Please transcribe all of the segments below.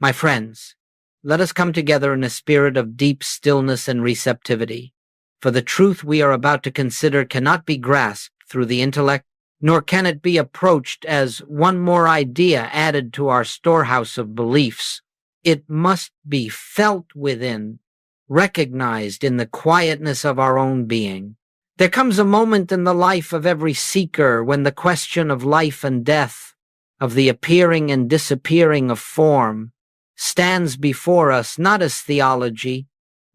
My friends, let us come together in a spirit of deep stillness and receptivity, for the truth we are about to consider cannot be grasped through the intellect, nor can it be approached as one more idea added to our storehouse of beliefs. It must be felt within, recognized in the quietness of our own being. There comes a moment in the life of every seeker when the question of life and death, of the appearing and disappearing of form, stands before us not as theology,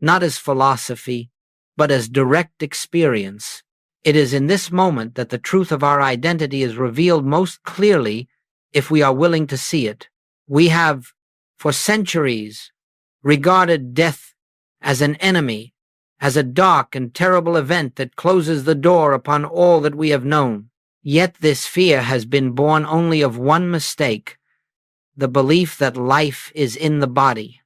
not as philosophy, but as direct experience. It is in this moment that the truth of our identity is revealed most clearly if we are willing to see it. We have, for centuries, regarded death as an enemy, as a dark and terrible event that closes the door upon all that we have known. Yet this fear has been born only of one mistake: the belief that life is in the body,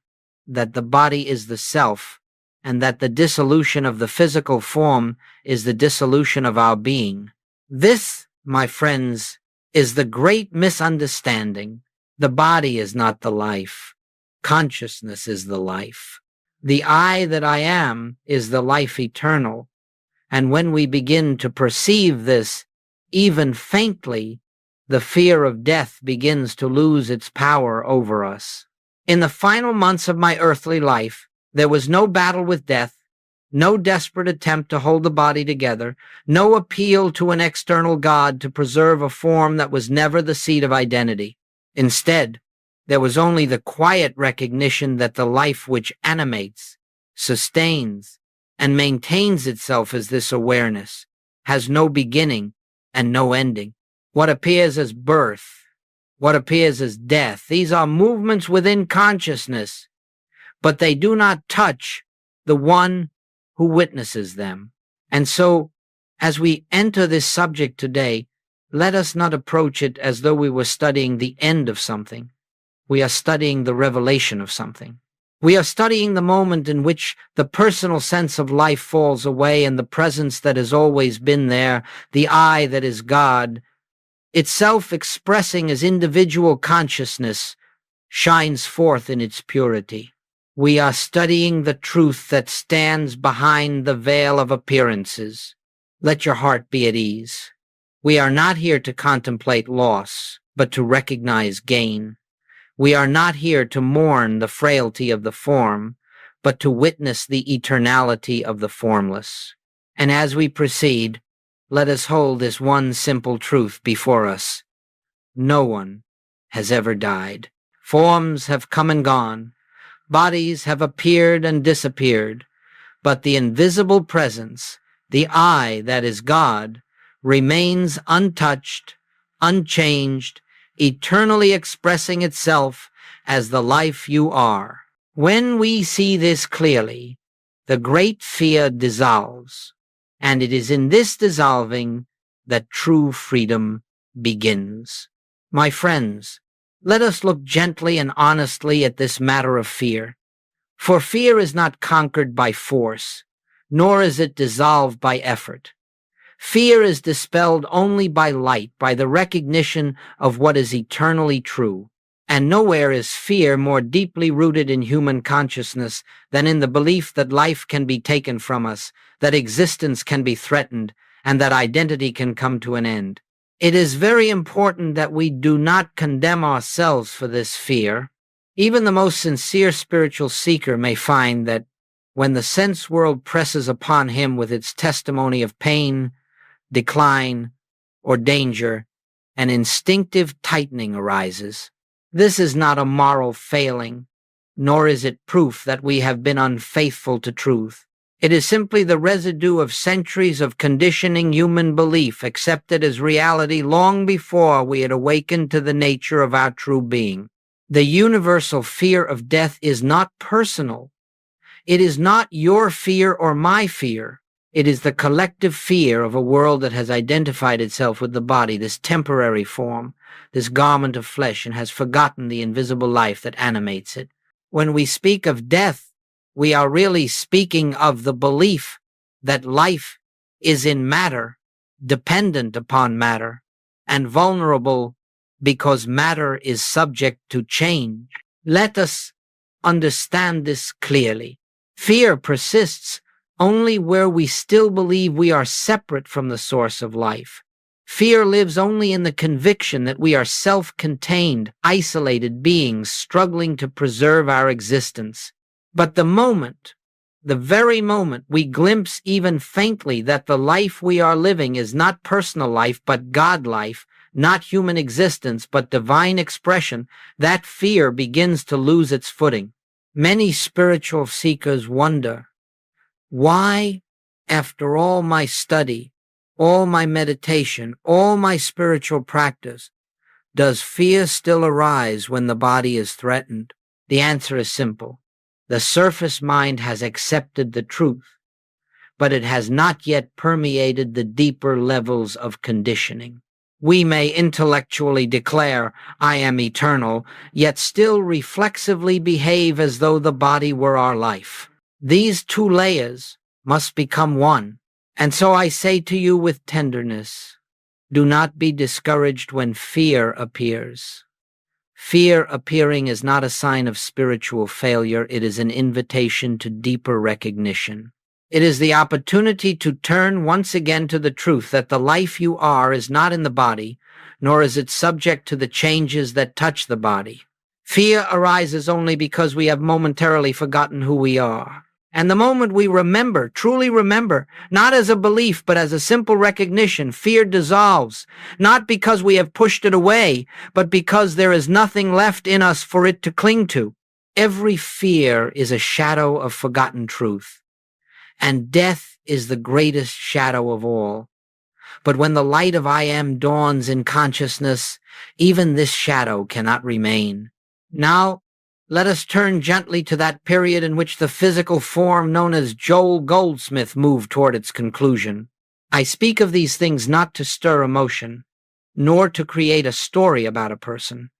that the body is the self, and that the dissolution of the physical form is the dissolution of our being. This, my friends, is the great misunderstanding. The body is not the life. Consciousness is the life. The I that I am is the life eternal. And when we begin to perceive this, even faintly, the fear of death begins to lose its power over us. In the final months of my earthly life, there was no battle with death, no desperate attempt to hold the body together, no appeal to an external God to preserve a form that was never the seat of identity. Instead, there was only the quiet recognition that the life which animates, sustains, and maintains itself as this awareness has no beginning and no ending. What appears as birth, what appears as death, these are movements within consciousness, but they do not touch the one who witnesses them. And so, as we enter this subject today, let us not approach it as though we were studying the end of something. We are studying the revelation of something. We are studying the moment in which the personal sense of life falls away and the presence that has always been there, the I that is God, itself expressing as individual consciousness, shines forth in its purity. We are studying the truth that stands behind the veil of appearances. Let your heart be at ease. We are not here to contemplate loss, but to recognize gain. We are not here to mourn the frailty of the form, but to witness the eternality of the formless. And as we proceed, let us hold this one simple truth before us. No one has ever died. Forms have come and gone. Bodies have appeared and disappeared. But the invisible presence, the I that is God, remains untouched, unchanged, eternally expressing itself as the life you are. When we see this clearly, the great fear dissolves, and it is in this dissolving that true freedom begins. My friends, let us look gently and honestly at this matter of fear. For fear is not conquered by force, nor is it dissolved by effort. Fear is dispelled only by light, by the recognition of what is eternally true. And nowhere is fear more deeply rooted in human consciousness than in the belief that life can be taken from us, that existence can be threatened, and that identity can come to an end. It is very important that we do not condemn ourselves for this fear. Even the most sincere spiritual seeker may find that when the sense world presses upon him with its testimony of pain, decline, or danger, an instinctive tightening arises. This is not a moral failing, nor is it proof that we have been unfaithful to truth. It is simply the residue of centuries of conditioning human belief accepted as reality long before we had awakened to the nature of our true being. The universal fear of death is not personal. It is not your fear or my fear. It is the collective fear of a world that has identified itself with the body, this temporary form, this garment of flesh, and has forgotten the invisible life that animates it. When we speak of death, we are really speaking of the belief that life is in matter, dependent upon matter, and vulnerable because matter is subject to change. Let us understand this clearly. Fear persists only where we still believe we are separate from the source of life. Fear lives only in the conviction that we are self-contained, isolated beings struggling to preserve our existence. But the very moment we glimpse even faintly that the life we are living is not personal life but God life, not human existence but divine expression, that fear begins to lose its footing. Many spiritual seekers wonder, why, after all my study, all my meditation, all my spiritual practice, does fear still arise when the body is threatened? The answer is simple. The surface mind has accepted the truth, but it has not yet permeated the deeper levels of conditioning. We may intellectually declare, I am eternal, yet still reflexively behave as though the body were our life. These two layers must become one. And so I say to you with tenderness, do not be discouraged when fear appears. Fear appearing is not a sign of spiritual failure, it is an invitation to deeper recognition. It is the opportunity to turn once again to the truth that the life you are is not in the body, nor is it subject to the changes that touch the body. Fear arises only because we have momentarily forgotten who we are. And the moment we remember, truly remember, not as a belief but as a simple recognition, fear dissolves, not because we have pushed it away, but because there is nothing left in us for it to cling to. Every fear is a shadow of forgotten truth, and death is the greatest shadow of all. But when the light of I Am dawns in consciousness, even this shadow cannot remain. Now, let us turn gently to that period in which the physical form known as Joel Goldsmith moved toward its conclusion. I speak of these things not to stir emotion, nor to create a story about a person,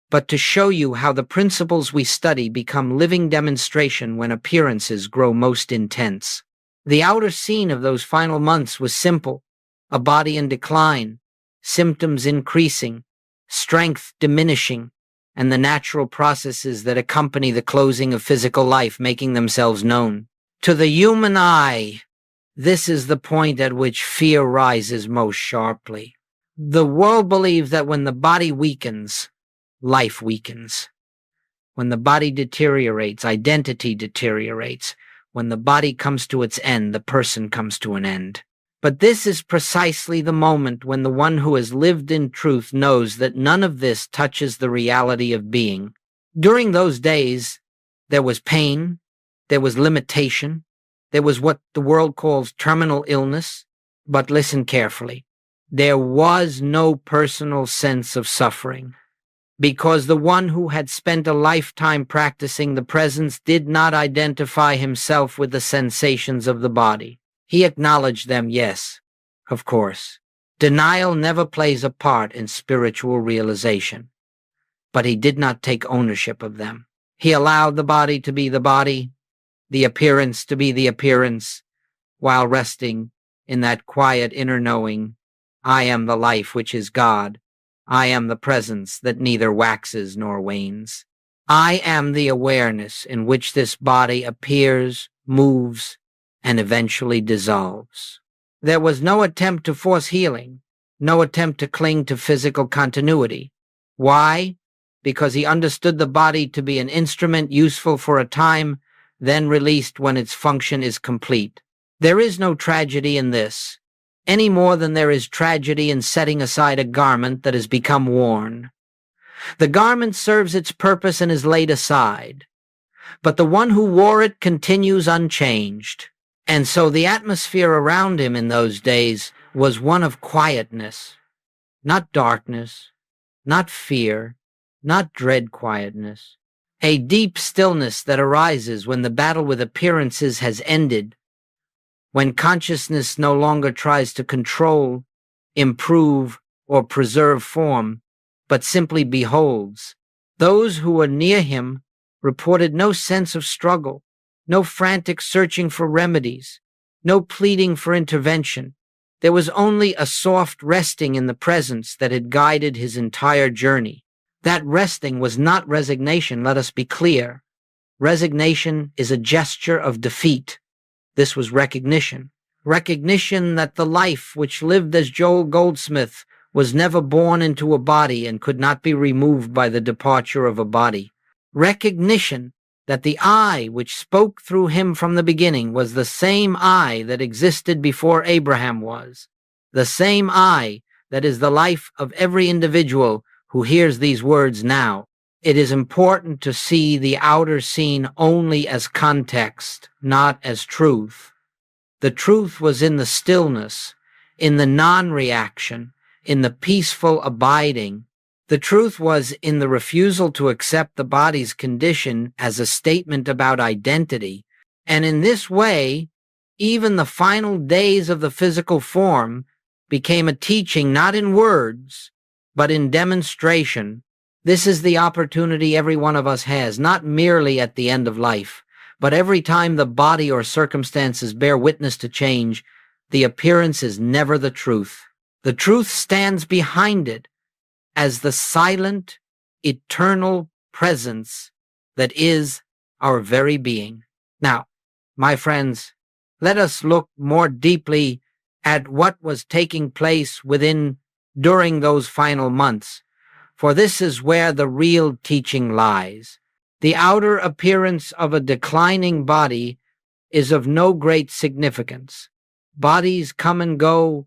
but to show you how the principles we study become living demonstration when appearances grow most intense. The outer scene of those final months was simple: a body in decline, symptoms increasing, strength diminishing, and the natural processes that accompany the closing of physical life making themselves known. To the human eye, this is the point at which fear rises most sharply. The world believes that when the body weakens, life weakens. When the body deteriorates, identity deteriorates. When the body comes to its end, the person comes to an end. But this is precisely the moment when the one who has lived in truth knows that none of this touches the reality of being. During those days, there was pain, there was limitation, there was what the world calls terminal illness. But listen carefully. There was no personal sense of suffering, because the one who had spent a lifetime practicing the presence did not identify himself with the sensations of the body. He acknowledged them, yes, of course. Denial never plays a part in spiritual realization, but he did not take ownership of them. He allowed the body to be the body, the appearance to be the appearance, while resting in that quiet inner knowing, I am the life which is God. I am the presence that neither waxes nor wanes. I am the awareness in which this body appears, moves, and eventually dissolves. There was no attempt to force healing, no attempt to cling to physical continuity. Why? Because he understood the body to be an instrument useful for a time, then released when its function is complete. There is no tragedy in this, any more than there is tragedy in setting aside a garment that has become worn. The garment serves its purpose and is laid aside, but the one who wore it continues unchanged. And so the atmosphere around him in those days was one of quietness, not darkness, not fear, not dread quietness, a deep stillness that arises when the battle with appearances has ended, when consciousness no longer tries to control, improve, or preserve form, but simply beholds. Those who were near him reported no sense of struggle, no frantic searching for remedies, no pleading for intervention. There was only a soft resting in the presence that had guided his entire journey. That resting was not resignation, let us be clear. Resignation is a gesture of defeat. This was recognition. Recognition that the life which lived as Joel Goldsmith was never born into a body and could not be removed by the departure of a body. Recognition that the I which spoke through him from the beginning was the same I that existed before Abraham was, the same I that is the life of every individual who hears these words now. It is important to see the outer scene only as context, not as truth. The truth was in the stillness, in the non-reaction, in the peaceful abiding. The truth was in the refusal to accept the body's condition as a statement about identity. And in this way, even the final days of the physical form became a teaching not in words, but in demonstration. This is the opportunity every one of us has, not merely at the end of life, but every time the body or circumstances bear witness to change. The appearance is never the truth. The truth stands behind it as the silent, eternal presence that is our very being. Now, my friends, let us look more deeply at what was taking place during those final months, for this is where the real teaching lies. The outer appearance of a declining body is of no great significance. Bodies come and go,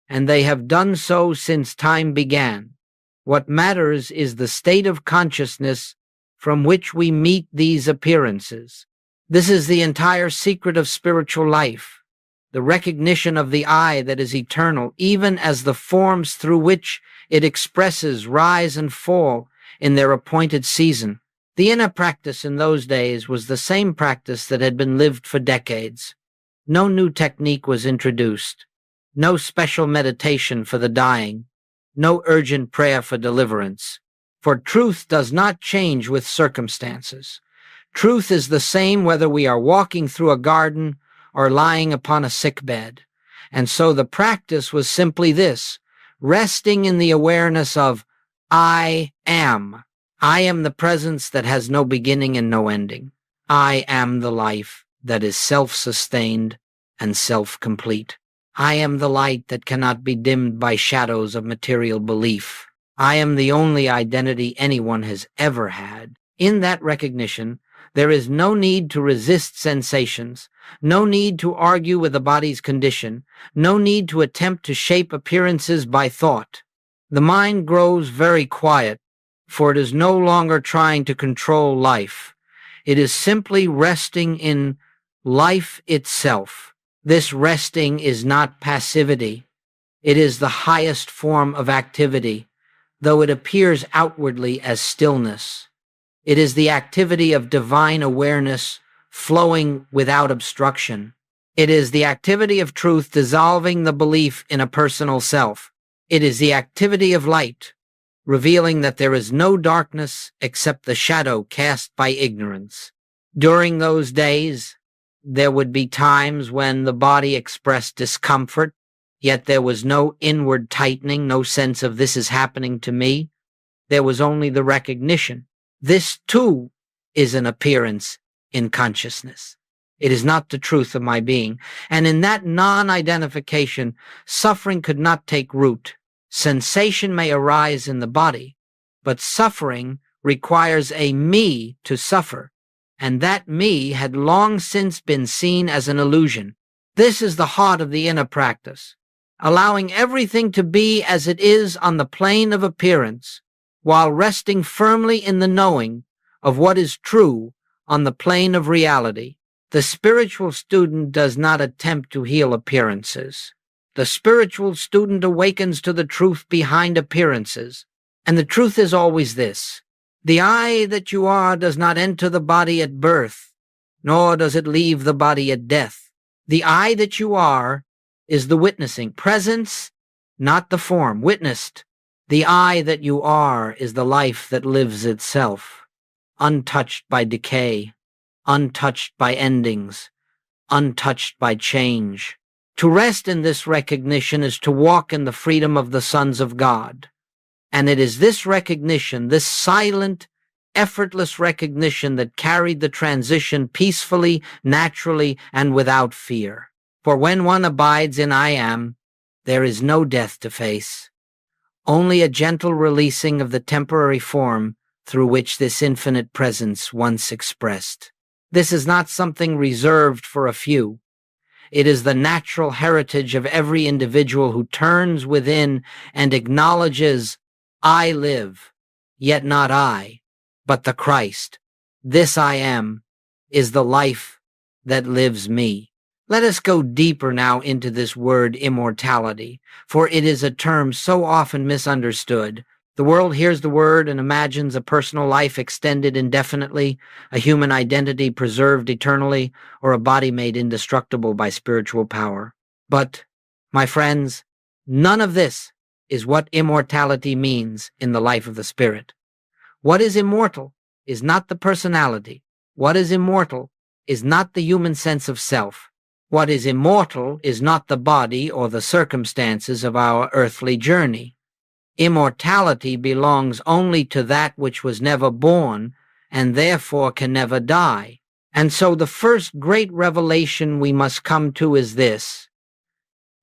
and they have done so since time began. What matters is the state of consciousness from which we meet these appearances. This is the entire secret of spiritual life, the recognition of the I that is eternal, even as the forms through which it expresses rise and fall in their appointed season. The inner practice in those days was the same practice that had been lived for decades. No new technique was introduced, no special meditation for the dying, no urgent prayer for deliverance. For truth does not change with circumstances. Truth is the same whether we are walking through a garden or lying upon a sick bed. And so the practice was simply this: resting in the awareness of I am. I am the presence that has no beginning and no ending. I am the life that is self-sustained and self-complete. I am the light that cannot be dimmed by shadows of material belief. I am the only identity anyone has ever had. In that recognition, there is no need to resist sensations, no need to argue with the body's condition, no need to attempt to shape appearances by thought. The mind grows very quiet, for it is no longer trying to control life. It is simply resting in life itself. This resting is not passivity. It is the highest form of activity, though it appears outwardly as stillness. It is the activity of divine awareness flowing without obstruction. It is the activity of truth dissolving the belief in a personal self. It is the activity of light, revealing that there is no darkness except the shadow cast by ignorance. During those days, there would be times when the body expressed discomfort, yet there was no inward tightening, no sense of this is happening to me. There was only the recognition. This, too, is an appearance in consciousness. It is not the truth of my being. And in that non-identification, suffering could not take root. Sensation may arise in the body, but suffering requires a me to suffer, and that me had long since been seen as an illusion. This is the heart of the inner practice, allowing everything to be as it is on the plane of appearance, while resting firmly in the knowing of what is true on the plane of reality. The spiritual student does not attempt to heal appearances. The spiritual student awakens to the truth behind appearances, and the truth is always this: the I that you are does not enter the body at birth, nor does it leave the body at death. The I that you are is the witnessing presence, not the form, witnessed. The I that you are is the life that lives itself, untouched by decay, untouched by endings, untouched by change. To rest in this recognition is to walk in the freedom of the sons of God. And it is this recognition, this silent, effortless recognition that carried the transition peacefully, naturally, and without fear. For when one abides in I am, there is no death to face, only a gentle releasing of the temporary form through which this infinite presence once expressed. This is not something reserved for a few. It is the natural heritage of every individual who turns within and acknowledges, I live, yet not I, but the Christ. This I am is the life that lives me. Let us go deeper now into this word immortality, for it is a term so often misunderstood. The world hears the word and imagines a personal life extended indefinitely, a human identity preserved eternally, or a body made indestructible by spiritual power. But, my friends, none of this is what immortality means in the life of the spirit. What is immortal is not the personality. What is immortal is not the human sense of self. What is immortal is not the body or the circumstances of our earthly journey. Immortality belongs only to that which was never born and therefore can never die. And so the first great revelation we must come to is this: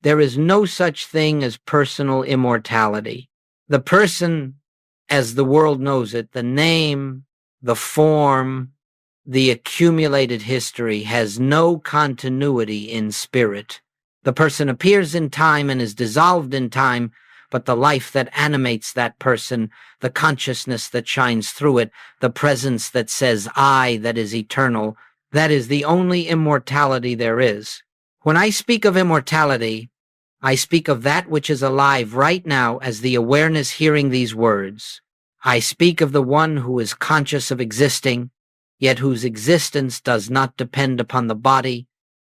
there is no such thing as personal immortality. The person, as the world knows it, the name, the form, the accumulated history, has no continuity in spirit. The person appears in time and is dissolved in time, but the life that animates that person, the consciousness that shines through it, the presence that says I, that is eternal, that is the only immortality there is. When I speak of immortality, I speak of that which is alive right now as the awareness hearing these words. I speak of the one who is conscious of existing, yet whose existence does not depend upon the body,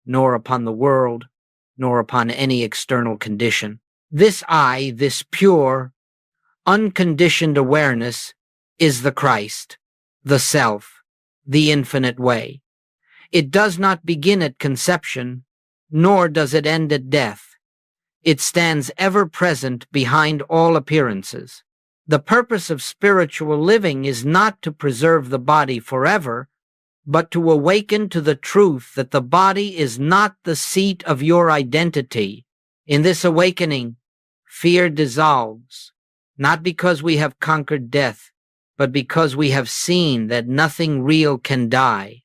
nor upon the world, nor upon any external condition. This I, this pure, unconditioned awareness, is the Christ, the Self, the infinite way. It does not begin at conception, nor does it end at death. It stands ever present behind all appearances. The purpose of spiritual living is not to preserve the body forever, but to awaken to the truth that the body is not the seat of your identity. In this awakening, fear dissolves, not because we have conquered death, but because we have seen that nothing real can die.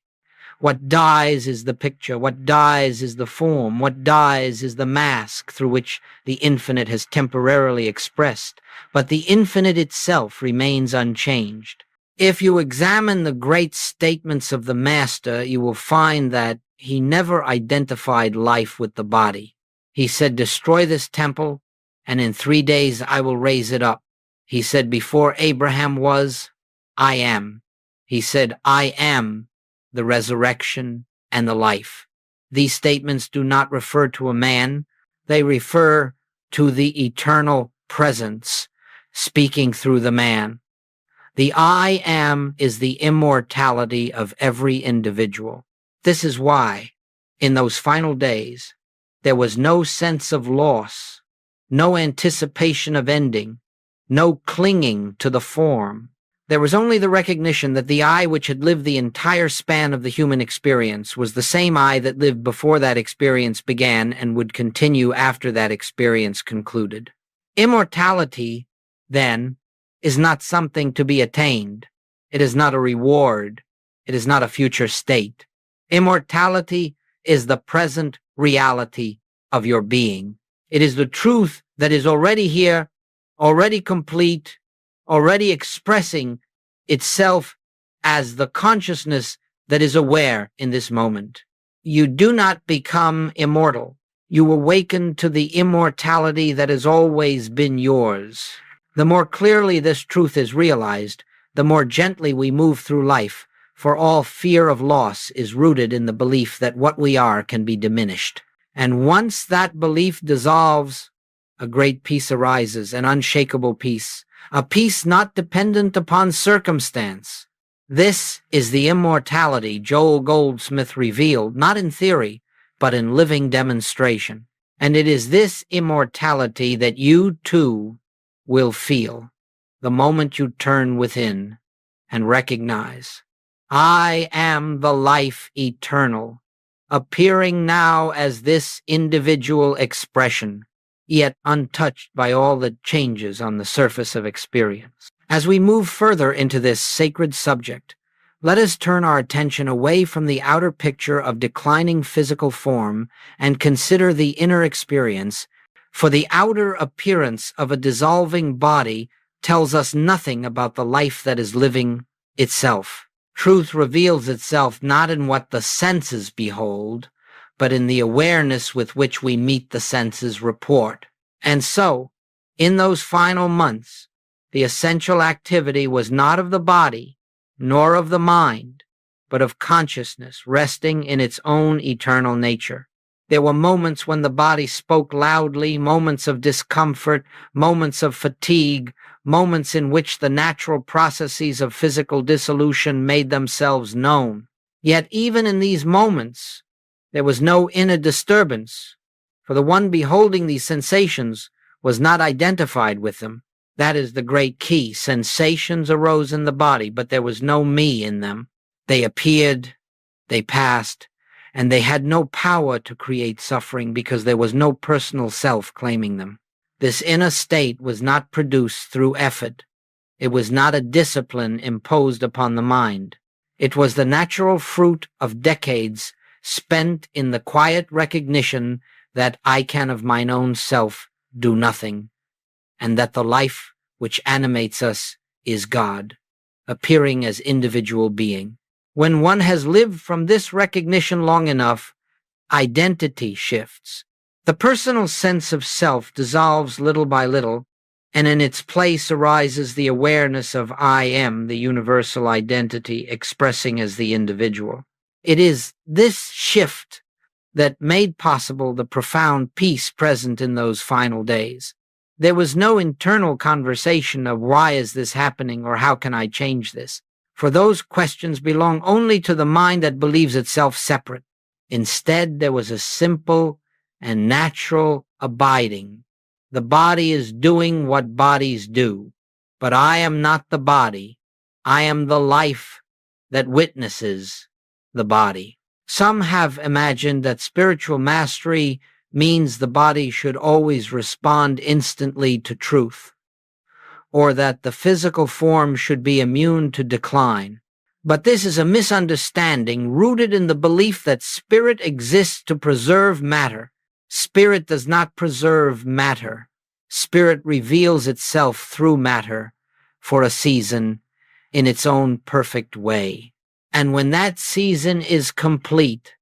What dies is the picture, what dies is the form, what dies is the mask through which the infinite has temporarily expressed, but the infinite itself remains unchanged. If you examine the great statements of the Master, you will find that he never identified life with the body. He said, destroy this temple, and in 3 days I will raise it up. He said, before Abraham was, I am. He said, I am the resurrection and the life. These statements do not refer to a man. They refer to the eternal presence speaking through the man. The I am is the immortality of every individual. This is why, in those final days, there was no sense of loss, no anticipation of ending, no clinging to the form. There was only the recognition that the I which had lived the entire span of the human experience was the same I that lived before that experience began and would continue after that experience concluded. Immortality, then, is not something to be attained. It is not a reward. It is not a future state. Immortality is the present reality of your being. It is the truth that is already here, already complete, already expressing itself as the consciousness that is aware in this moment. You do not become immortal. You awaken to the immortality that has always been yours. The more clearly this truth is realized, the more gently we move through life, for all fear of loss is rooted in the belief that what we are can be diminished. And once that belief dissolves, a great peace arises, an unshakable peace, a peace not dependent upon circumstance. This is the immortality Joel Goldsmith revealed, not in theory, but in living demonstration. And it is this immortality that you, too, will feel. the moment you turn within and recognize, I am the life eternal, appearing now as this individual expression, yet untouched by all the changes on the surface of experience. As we move further into this sacred subject, let us turn our attention away from the outer picture of declining physical form and consider the inner experience, for the outer appearance of a dissolving body tells us nothing about the life that is living itself. Truth reveals itself not in what the senses behold, but in the awareness with which we meet the senses' report. And so, in those final months, the essential activity was not of the body, nor of the mind, but of consciousness resting in its own eternal nature. There were moments when the body spoke loudly, moments of discomfort, moments of fatigue, moments in which the natural processes of physical dissolution made themselves known. Yet even in these moments, there was no inner disturbance, for the one beholding these sensations was not identified with them. That is the great key. Sensations arose in the body, but there was no me in them. They appeared, they passed, and they had no power to create suffering because there was no personal self claiming them. This inner state was not produced through effort. It was not a discipline imposed upon the mind. It was the natural fruit of decades spent in the quiet recognition that I can of mine own self do nothing, and that the life which animates us is God, appearing as individual being. When one has lived from this recognition long enough, identity shifts. The personal sense of self dissolves little by little, and in its place arises the awareness of I am, the universal identity expressing as the individual. It is this shift that made possible the profound peace present in those final days. There was no internal conversation of why is this happening or how can I change this, for those questions belong only to the mind that believes itself separate. Instead, there was a simple and natural abiding. The body is doing what bodies do, but I am not the body. I am the life that witnesses the body. Some have imagined that spiritual mastery means the body should always respond instantly to truth, or that the physical form should be immune to decline. But this is a misunderstanding rooted in the belief that spirit exists to preserve matter. Spirit does not preserve matter. Spirit reveals itself through matter for a season in its own perfect way. And when that season is complete,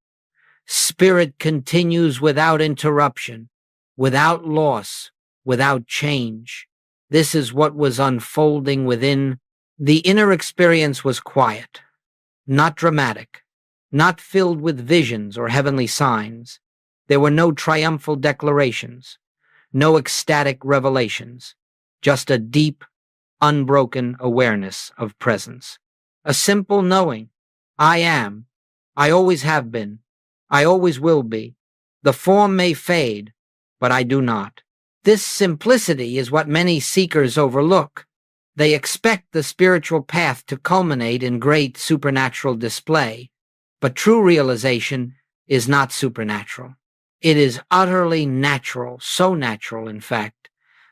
spirit continues without interruption, without loss, without change. This is what was unfolding within. The inner experience was quiet, not dramatic, not filled with visions or heavenly signs. There were no triumphal declarations, no ecstatic revelations, just a deep, unbroken awareness of presence. A simple knowing, I am, I always have been, I always will be. The form may fade, but I do not. This simplicity is what many seekers overlook. They expect the spiritual path to culminate in great supernatural display, but true realization is not supernatural. It is utterly natural, so natural, in fact,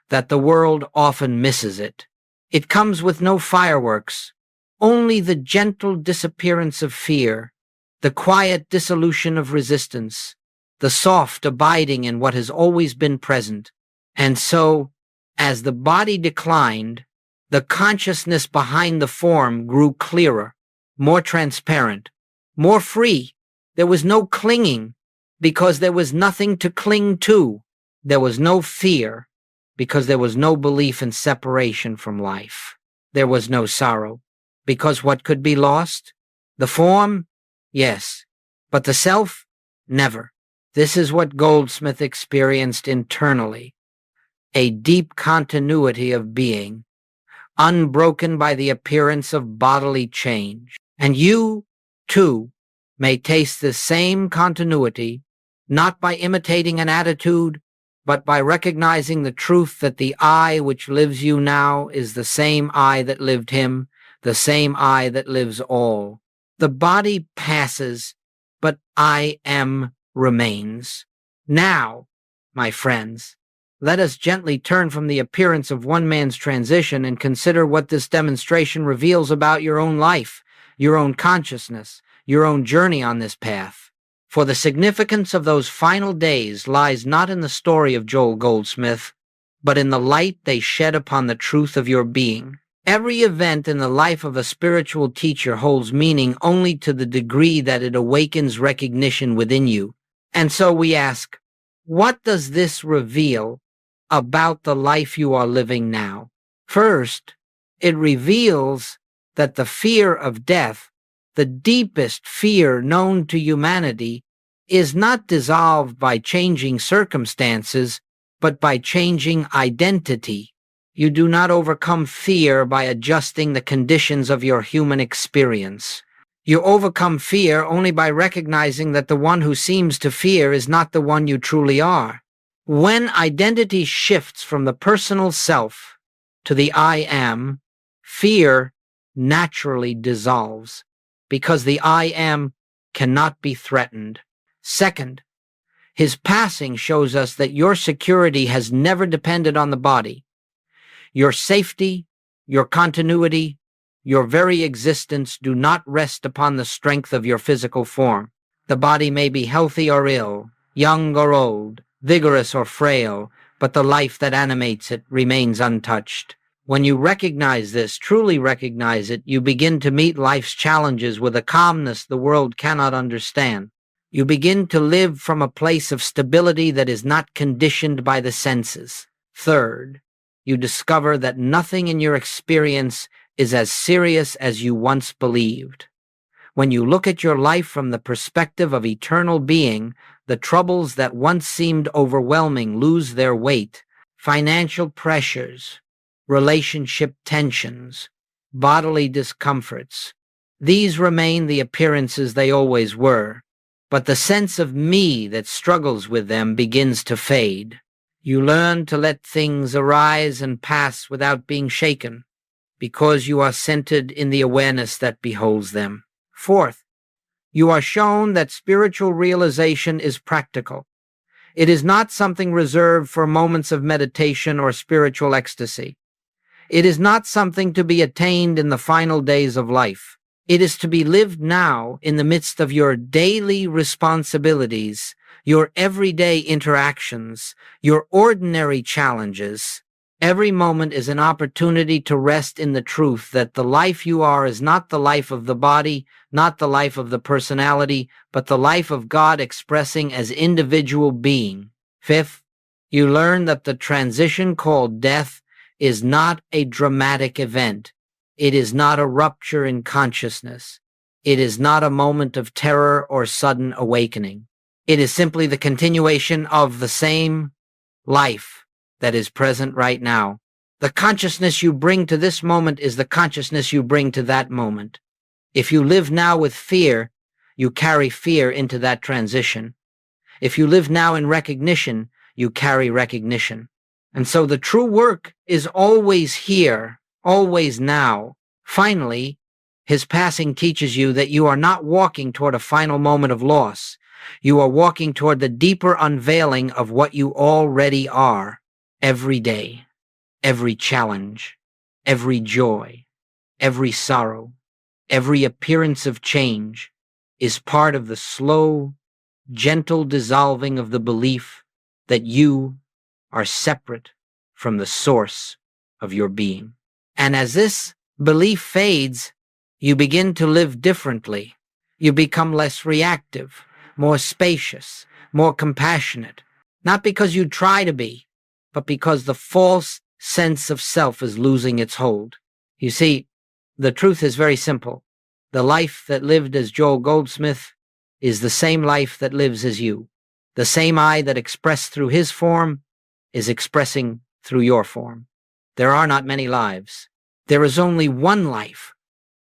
that the world often misses it. It comes with no fireworks, only the gentle disappearance of fear, the quiet dissolution of resistance, the soft abiding in what has always been present. And so, as the body declined, the consciousness behind the form grew clearer, more transparent, more free. There was no clinging, because there was nothing to cling to. There was no fear, because there was no belief in separation from life. There was no sorrow, because what could be lost? The form? Yes. But the self? Never. This is what Goldsmith experienced internally. A deep continuity of being, unbroken by the appearance of bodily change. And you, too, may taste the same continuity, not by imitating an attitude, but by recognizing the truth that the I which lives you now is the same I that lived him, the same I that lives all. The body passes, but I am remains. Now, my friends, let us gently turn from the appearance of one man's transition and consider what this demonstration reveals about your own life, your own consciousness, your own journey on this path. For the significance of those final days lies not in the story of Joel Goldsmith, but in the light they shed upon the truth of your being. Every event in the life of a spiritual teacher holds meaning only to the degree that it awakens recognition within you. And so we ask, what does this reveal about the life you are living now? First, it reveals that the fear of death, the deepest fear known to humanity, is not dissolved by changing circumstances, but by changing identity. You do not overcome fear by adjusting the conditions of your human experience. You overcome fear only by recognizing that the one who seems to fear is not the one you truly are. When identity shifts from the personal self to the I am, fear naturally dissolves, because the I am cannot be threatened. Second, his passing shows us that your security has never depended on the body. Your safety, your continuity, your very existence do not rest upon the strength of your physical form. The body may be healthy or ill, young or old, vigorous or frail, but the life that animates it remains untouched. When you recognize this, truly recognize it, you begin to meet life's challenges with a calmness the world cannot understand. You begin to live from a place of stability that is not conditioned by the senses. Third, you discover that nothing in your experience is as serious as you once believed. When you look at your life from the perspective of eternal being, the troubles that once seemed overwhelming lose their weight. Financial pressures, relationship tensions, bodily discomforts. These remain the appearances they always were, but the sense of me that struggles with them begins to fade. You learn to let things arise and pass without being shaken, because you are centered in the awareness that beholds them. Fourth, you are shown that spiritual realization is practical. It is not something reserved for moments of meditation or spiritual ecstasy. It is not something to be attained in the final days of life. It is to be lived now in the midst of your daily responsibilities, your everyday interactions, your ordinary challenges. Every moment is an opportunity to rest in the truth that the life you are is not the life of the body, not the life of the personality, but the life of God expressing as individual being. Fifth, you learn that the transition called death is not a dramatic event. It is not a rupture in consciousness. It is not a moment of terror or sudden awakening. It is simply the continuation of the same life that is present right now. The consciousness you bring to this moment is the consciousness you bring to that moment. If you live now with fear, you carry fear into that transition. If you live now in recognition, you carry recognition. And so the true work is always here, always now. Finally, his passing teaches you that you are not walking toward a final moment of loss. You are walking toward the deeper unveiling of what you already are. Every day, every challenge, every joy, every sorrow, every appearance of change is part of the slow, gentle dissolving of the belief that you are separate from the source of your being. And as this belief fades, you begin to live differently. You become less reactive, more spacious, more compassionate, not because you try to be, but because the false sense of self is losing its hold. You see, the truth is very simple. The life that lived as Joel Goldsmith is the same life that lives as you. The same I that expressed through his form is expressing through your form. There are not many lives. There is only one life,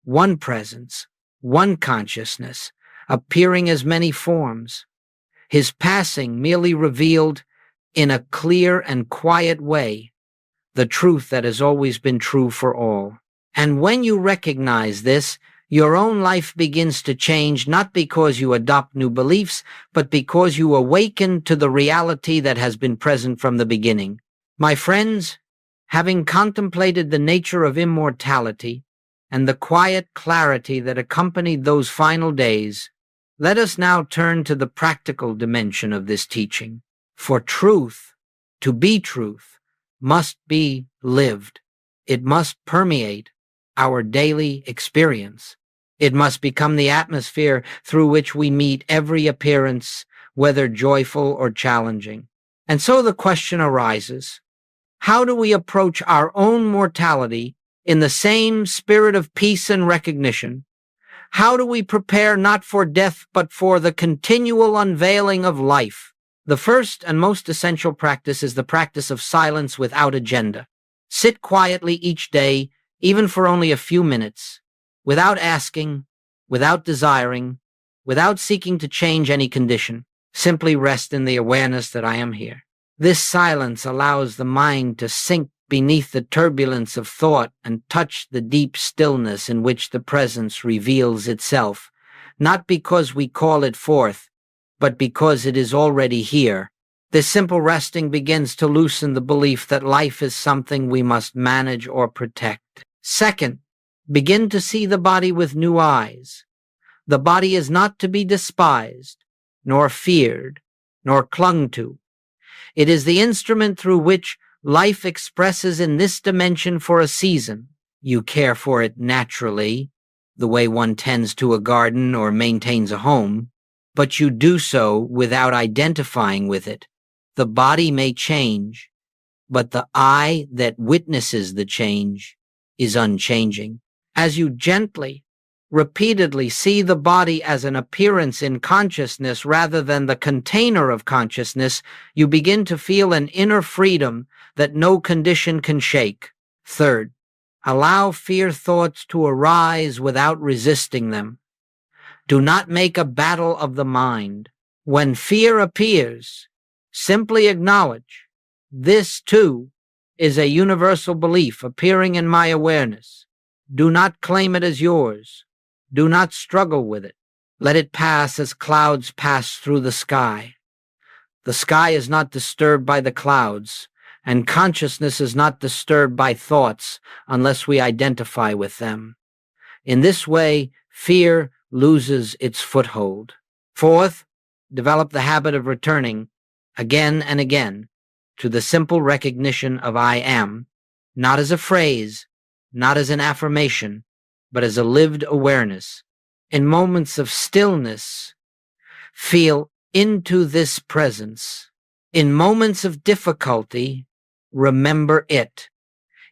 one presence, one consciousness, appearing as many forms. His passing merely revealed in a clear and quiet way, the truth that has always been true for all. And when you recognize this, your own life begins to change, not because you adopt new beliefs, but because you awaken to the reality that has been present from the beginning. My friends, having contemplated the nature of immortality and the quiet clarity that accompanied those final days, let us now turn to the practical dimension of this teaching. For truth, to be truth, must be lived. It must permeate our daily experience. It must become the atmosphere through which we meet every appearance, whether joyful or challenging. And so the question arises, how do we approach our own mortality in the same spirit of peace and recognition? How do we prepare not for death, but for the continual unveiling of life? The first and most essential practice is the practice of silence without agenda. Sit quietly each day, even for only a few minutes, without asking, without desiring, without seeking to change any condition. Simply rest in the awareness that I am here. This silence allows the mind to sink beneath the turbulence of thought and touch the deep stillness in which the presence reveals itself, not because we call it forth, but because it is already here. This simple resting begins to loosen the belief that life is something we must manage or protect. Second, begin to see the body with new eyes. The body is not to be despised, nor feared, nor clung to. It is the instrument through which life expresses in this dimension for a season. You care for it naturally, the way one tends to a garden or maintains a home, but you do so without identifying with it. The body may change, but the eye that witnesses the change is unchanging. As you gently, repeatedly see the body as an appearance in consciousness rather than the container of consciousness, you begin to feel an inner freedom that no condition can shake. Third, allow fear thoughts to arise without resisting them. Do not make a battle of the mind. When fear appears, simply acknowledge, this too is a universal belief appearing in my awareness. Do not claim it as yours. Do not struggle with it. Let it pass as clouds pass through the sky. The sky is not disturbed by the clouds, and consciousness is not disturbed by thoughts unless we identify with them. In this way, fear loses its foothold. Fourth, develop the habit of returning again and again to the simple recognition of I am, not as a phrase, not as an affirmation, but as a lived awareness. In moments of stillness, feel into this presence. In moments of difficulty, remember it.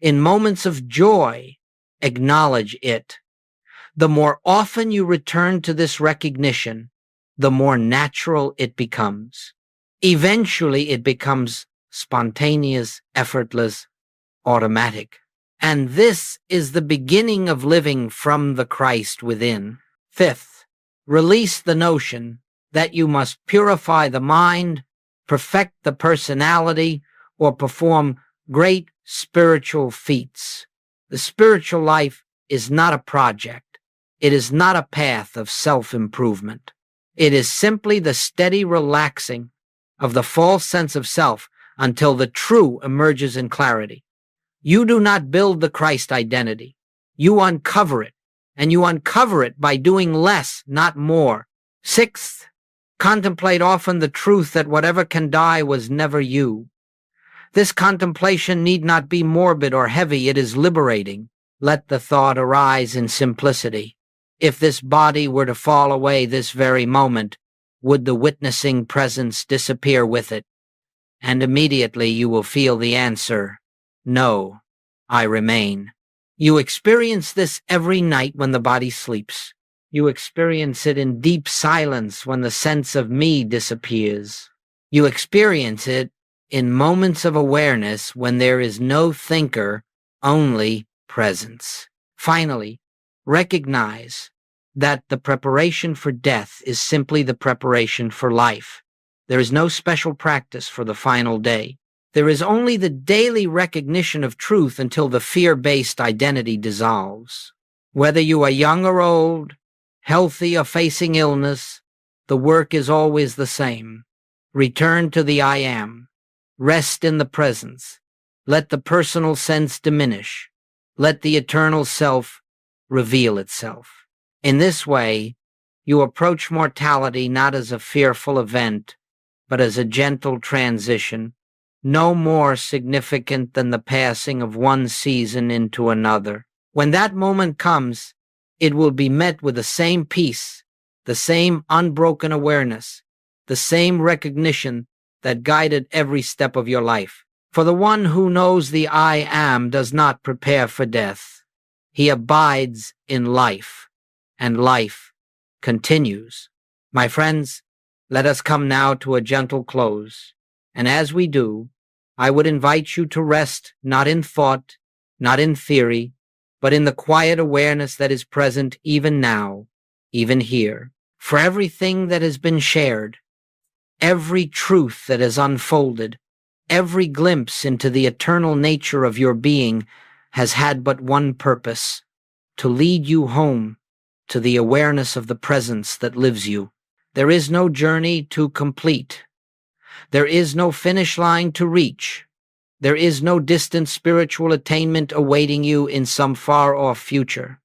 In moments of joy, acknowledge it. The more often you return to this recognition, the more natural it becomes. Eventually, it becomes spontaneous, effortless, automatic. And this is the beginning of living from the Christ within. Fifth, release the notion that you must purify the mind, perfect the personality, or perform great spiritual feats. The spiritual life is not a project. It is not a path of self-improvement. It is simply the steady relaxing of the false sense of self until the true emerges in clarity. You do not build the Christ identity. You uncover it, and you uncover it by doing less, not more. Sixth, contemplate often the truth that whatever can die was never you. This contemplation need not be morbid or heavy. It is liberating. Let the thought arise in simplicity. If this body were to fall away this very moment, would the witnessing presence disappear with it? And immediately you will feel the answer, no, I remain. You experience this every night when the body sleeps. You experience it in deep silence when the sense of me disappears. You experience it in moments of awareness when there is no thinker, only presence. Finally, recognize that the preparation for death is simply the preparation for life. There is no special practice for the final day. There is only the daily recognition of truth until the fear-based identity dissolves. Whether you are young or old, healthy or facing illness, the work is always the same. Return to the I am. Rest in the presence. Let the personal sense diminish. Let the eternal self reveal itself. In this way, you approach mortality not as a fearful event, but as a gentle transition, no more significant than the passing of one season into another. When that moment comes, it will be met with the same peace, the same unbroken awareness, the same recognition that guided every step of your life. For the one who knows the I am does not prepare for death. He abides in life, and life continues. My friends, let us come now to a gentle close, and as we do, I would invite you to rest not in thought, not in theory, but in the quiet awareness that is present even now, even here. For everything that has been shared, every truth that has unfolded, every glimpse into the eternal nature of your being has had but one purpose: to lead you home to the awareness of the presence that lives you. There is no journey to complete. There is no finish line to reach. There is no distant spiritual attainment awaiting you in some far-off future.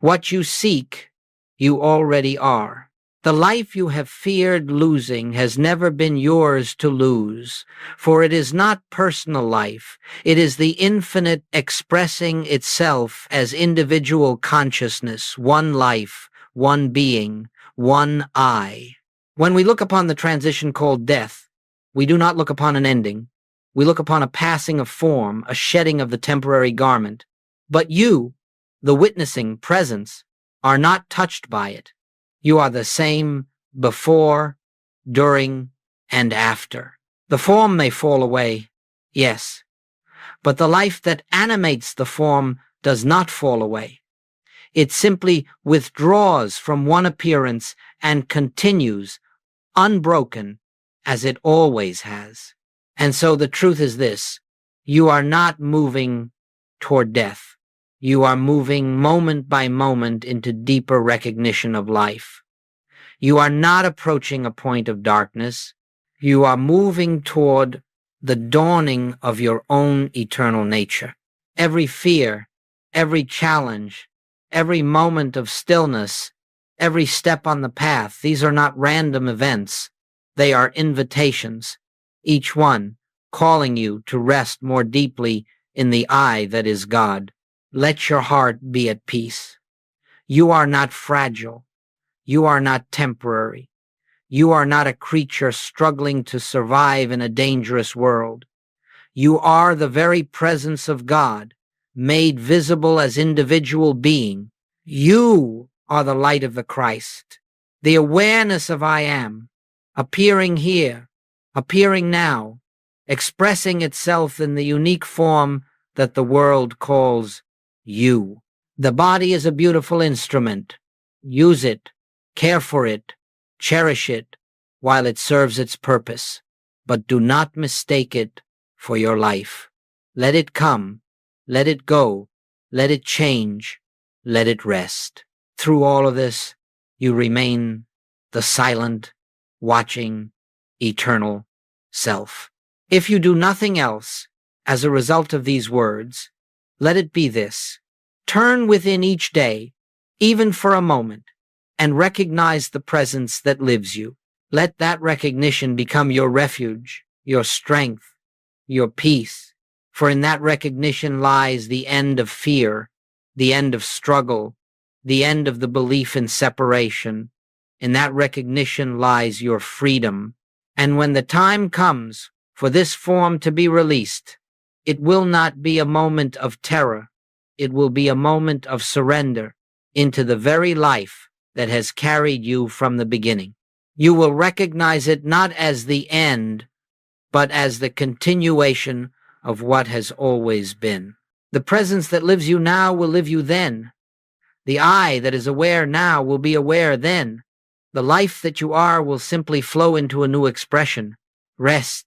What you seek, you already are. The life you have feared losing has never been yours to lose, for it is not personal life. It is the infinite expressing itself as individual consciousness, one life, one being, one I. When we look upon the transition called death, we do not look upon an ending. We look upon a passing of form, a shedding of the temporary garment. But you, the witnessing presence, are not touched by it. You are the same before, during, and after. The form may fall away, yes, but the life that animates the form does not fall away. It simply withdraws from one appearance and continues, unbroken, as it always has. And so the truth is this: you are not moving toward death. You are moving moment by moment into deeper recognition of life. You are not approaching a point of darkness. You are moving toward the dawning of your own eternal nature. Every fear, every challenge, every moment of stillness, every step on the path, these are not random events. They are invitations, each one calling you to rest more deeply in the I that is God. Let your heart be at peace. You are not fragile. You are not temporary. You are not a creature struggling to survive in a dangerous world. You are the very presence of God, made visible as individual being. You are the light of the Christ, the awareness of I am, appearing here, appearing now, expressing itself in the unique form that the world calls you. The body is a beautiful instrument. Use it, care for it, cherish it while it serves its purpose, but do not mistake it for your life. Let it come, let it go, let it change, let it rest. Through all of this, you remain the silent, watching, eternal self. If you do nothing else as a result of these words, let it be this: turn within each day, even for a moment, and recognize the presence that lives you. Let that recognition become your refuge, your strength, your peace. For in that recognition lies the end of fear, the end of struggle, the end of the belief in separation. In that recognition lies your freedom. And when the time comes for this form to be released, it will not be a moment of terror. It will be a moment of surrender into the very life that has carried you from the beginning. You will recognize it not as the end, but as the continuation of what has always been. The presence that lives you now will live you then. The I that is aware now will be aware then. The life that you are will simply flow into a new expression. Rest,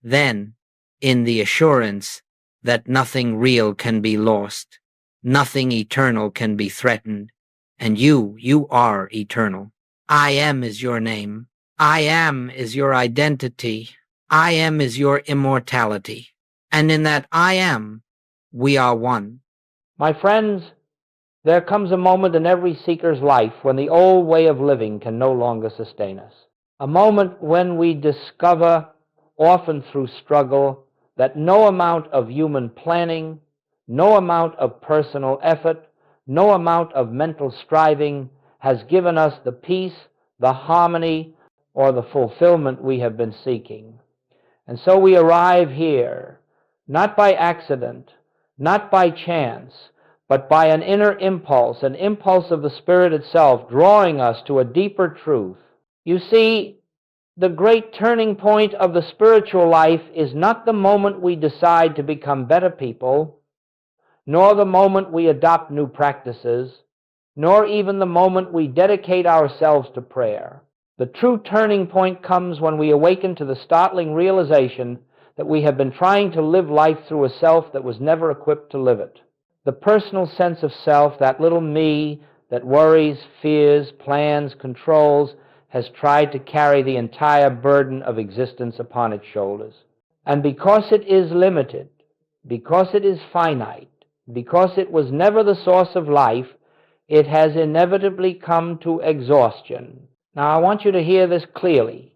then, in the assurance that nothing real can be lost, nothing eternal can be threatened, and you are eternal. I am is your name. I am is your identity. I am is your immortality. And in that I am, we are one. My friends, there comes a moment in every seeker's life when the old way of living can no longer sustain us. A moment when we discover, often through struggle, that no amount of human planning, no amount of personal effort, no amount of mental striving has given us the peace, the harmony, or the fulfillment we have been seeking. And so we arrive here, not by accident, not by chance, but by an inner impulse, an impulse of the Spirit itself, drawing us to a deeper truth. You see, the great turning point of the spiritual life is not the moment we decide to become better people, nor the moment we adopt new practices, nor even the moment we dedicate ourselves to prayer. The true turning point comes when we awaken to the startling realization that we have been trying to live life through a self that was never equipped to live it. The personal sense of self, that little me that worries, fears, plans, controls, has tried to carry the entire burden of existence upon its shoulders. And because it is limited, because it is finite, because it was never the source of life, it has inevitably come to exhaustion. Now, I want you to hear this clearly,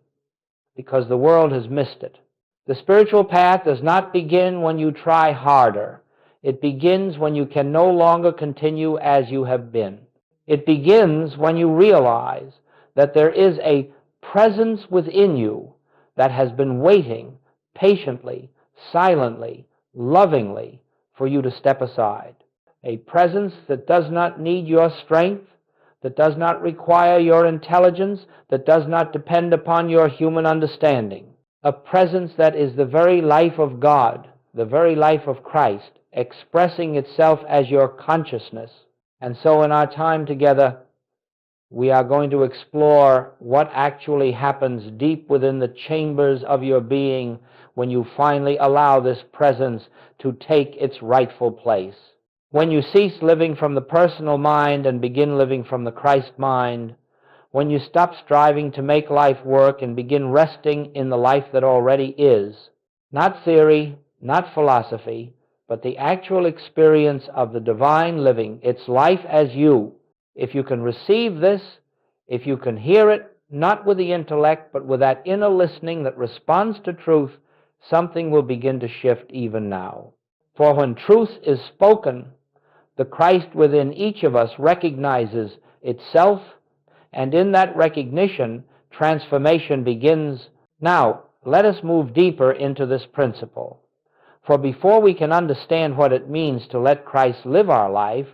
because the world has missed it. The spiritual path does not begin when you try harder. It begins when you can no longer continue as you have been. It begins when you realize that there is a presence within you that has been waiting patiently, silently, lovingly for you to step aside. A presence that does not need your strength, that does not require your intelligence, that does not depend upon your human understanding. A presence that is the very life of God, the very life of Christ, expressing itself as your consciousness. And so in our time together, we are going to explore what actually happens deep within the chambers of your being when you finally allow this presence to take its rightful place. When you cease living from the personal mind and begin living from the Christ mind, when you stop striving to make life work and begin resting in the life that already is, not theory, not philosophy, but the actual experience of the divine living, its life as you. If you can receive this, if you can hear it, not with the intellect, but with that inner listening that responds to truth, something will begin to shift even now. For when truth is spoken, the Christ within each of us recognizes itself, and in that recognition, transformation begins. Now, let us move deeper into this principle. For before we can understand what it means to let Christ live our life,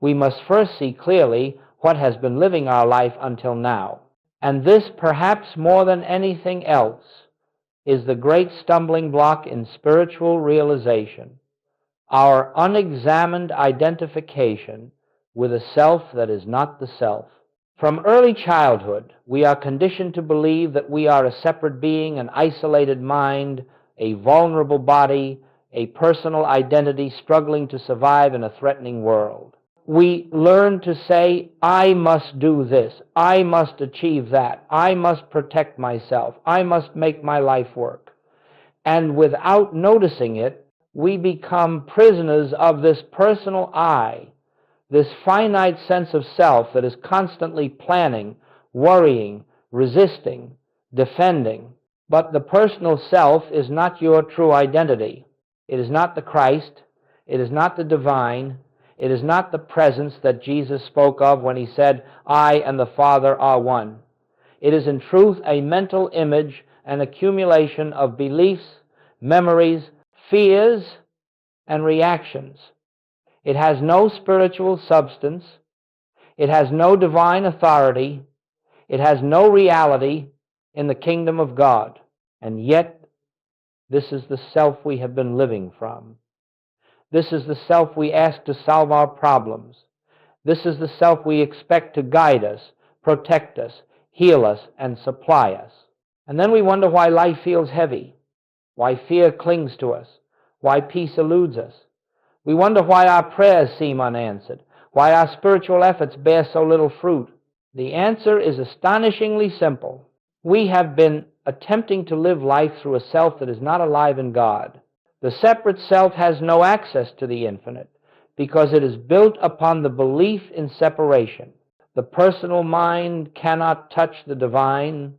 we must first see clearly what has been living our life until now. And this, perhaps more than anything else, is the great stumbling block in spiritual realization. Our unexamined identification with a self that is not the self. From early childhood, we are conditioned to believe that we are a separate being, an isolated mind, a vulnerable body, a personal identity struggling to survive in a threatening world. We learn to say, I must do this, I must achieve that, I must protect myself, I must make my life work. And without noticing it, we become prisoners of this personal I, this finite sense of self that is constantly planning, worrying, resisting, defending. But the personal self is not your true identity. It is not the Christ. It is not the divine. It is not the presence that Jesus spoke of when he said, I and the Father are one. It is in truth a mental image, an accumulation of beliefs, memories, fears, and reactions. It has no spiritual substance. It has no divine authority. It has no reality in the kingdom of God. And yet, this is the self we have been living from. This is the self we ask to solve our problems. This is the self we expect to guide us, protect us, heal us, and supply us. And then we wonder why life feels heavy, why fear clings to us, why peace eludes us. We wonder why our prayers seem unanswered, why our spiritual efforts bear so little fruit. The answer is astonishingly simple. We have been attempting to live life through a self that is not alive in God. The separate self has no access to the infinite because it is built upon the belief in separation. The personal mind cannot touch the divine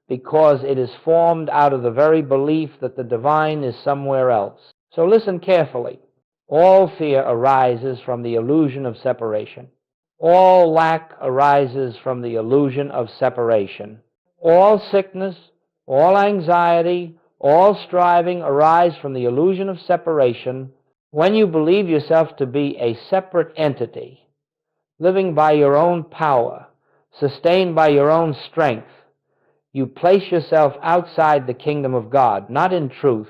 because it is formed out of the very belief that the divine is somewhere else. So listen carefully. All fear arises from the illusion of separation. All lack arises from the illusion of separation. All sickness, all anxiety, all striving arise from the illusion of separation when you believe yourself to be a separate entity, living by your own power, sustained by your own strength. You place yourself outside the kingdom of God, not in truth,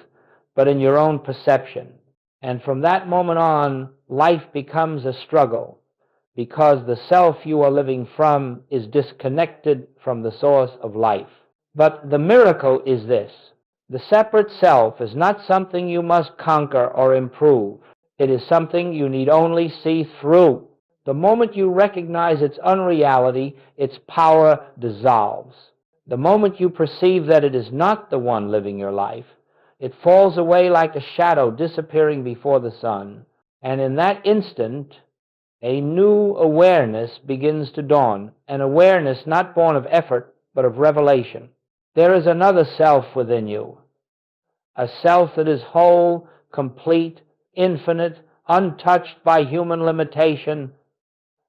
but in your own perception. And from that moment on, life becomes a struggle, because the self you are living from is disconnected from the source of life. But the miracle is this. The separate self is not something you must conquer or improve. It is something you need only see through. The moment you recognize its unreality, its power dissolves. The moment you perceive that it is not the one living your life, it falls away like a shadow disappearing before the sun. And in that instant, a new awareness begins to dawn, an awareness not born of effort, but of revelation. There is another self within you, a self that is whole, complete, infinite, untouched by human limitation,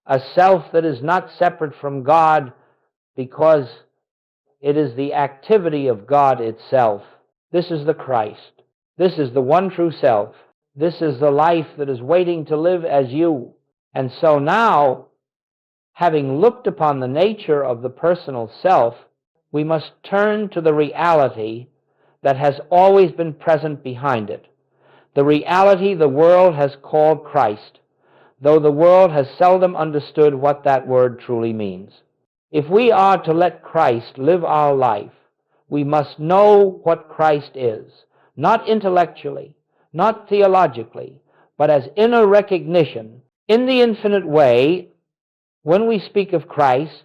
a self that is not separate from God because it is the activity of God itself. This is the Christ. This is the one true self. This is the life that is waiting to live as you. And so now, having looked upon the nature of the personal self, we must turn to the reality that has always been present behind it, the reality the world has called Christ, though the world has seldom understood what that word truly means. If we are to let Christ live our life, we must know what Christ is, not intellectually, not theologically, but as inner recognition. In the infinite way, when we speak of Christ,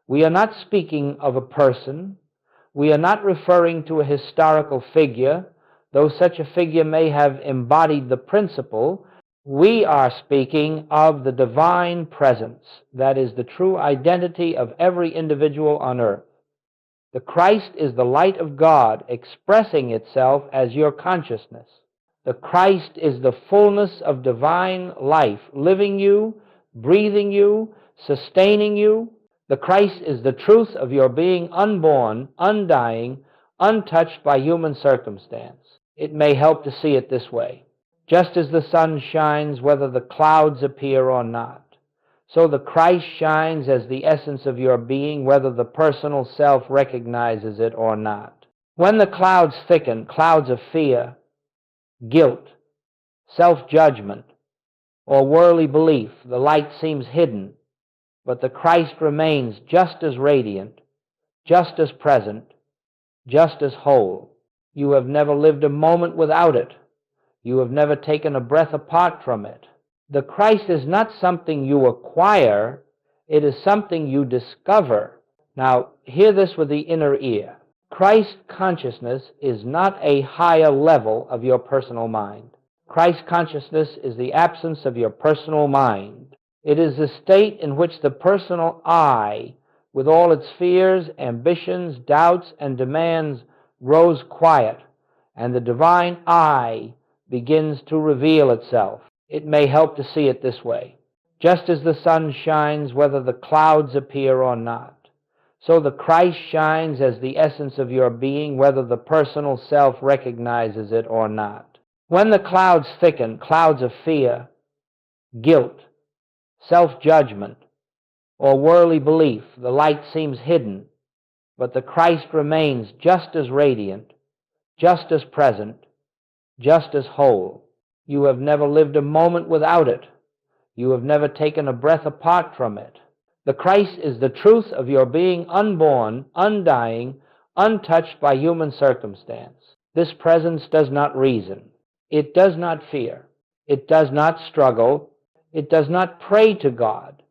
we are not speaking of a person. We are not referring to a historical figure, though such a figure may have embodied the principle. We are speaking of the divine presence, that is the true identity of every individual on earth. The Christ is the light of God expressing itself as your consciousness. The Christ is the fullness of divine life, living you, breathing you, sustaining you. The Christ is the truth of your being unborn, undying, untouched by human circumstance. It may help to see it this way. Just as the sun shines whether the clouds appear or not, so the Christ shines as the essence of your being whether the personal self recognizes it or not. When the clouds thicken, clouds of fear, guilt, self-judgment, or worldly belief, the light seems hidden, but the Christ remains just as radiant, just as present, just as whole. You have never lived a moment without it. You have never taken a breath apart from it. The Christ is not something you acquire, it is something you discover. Now, hear this with the inner ear. Christ consciousness is not a higher level of your personal mind. Christ consciousness is the absence of your personal mind. It is the state in which the personal I, with all its fears, ambitions, doubts, and demands, grows quiet, and the divine I begins to reveal itself. It may help to see it this way. Just as the sun shines whether the clouds appear or not, so the Christ shines as the essence of your being whether the personal self recognizes it or not. When the clouds thicken, clouds of fear, guilt, self-judgment, or worldly belief, the light seems hidden, but the Christ remains just as radiant, just as present, just as whole. You have never lived a moment without it. You have never taken a breath apart from it. The Christ is the truth of your being unborn, undying, untouched by human circumstance. This presence does not reason. It does not fear. It does not struggle. It does not pray to God,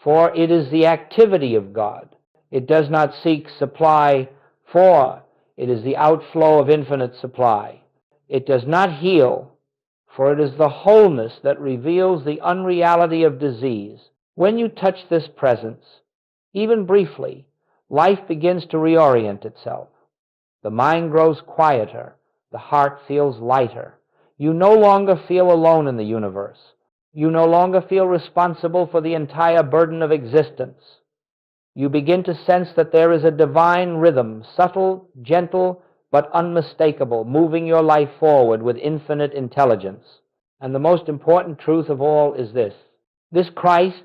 for it is the activity of God. It does not seek supply, for it is the outflow of infinite supply. It does not heal, for it is the wholeness that reveals the unreality of disease. When you touch this presence, even briefly, life begins to reorient itself. The mind grows quieter. The heart feels lighter. You no longer feel alone in the universe. You no longer feel responsible for the entire burden of existence. You begin to sense that there is a divine rhythm, subtle, gentle, but unmistakable, moving your life forward with infinite intelligence. And the most important truth of all is this: this Christ,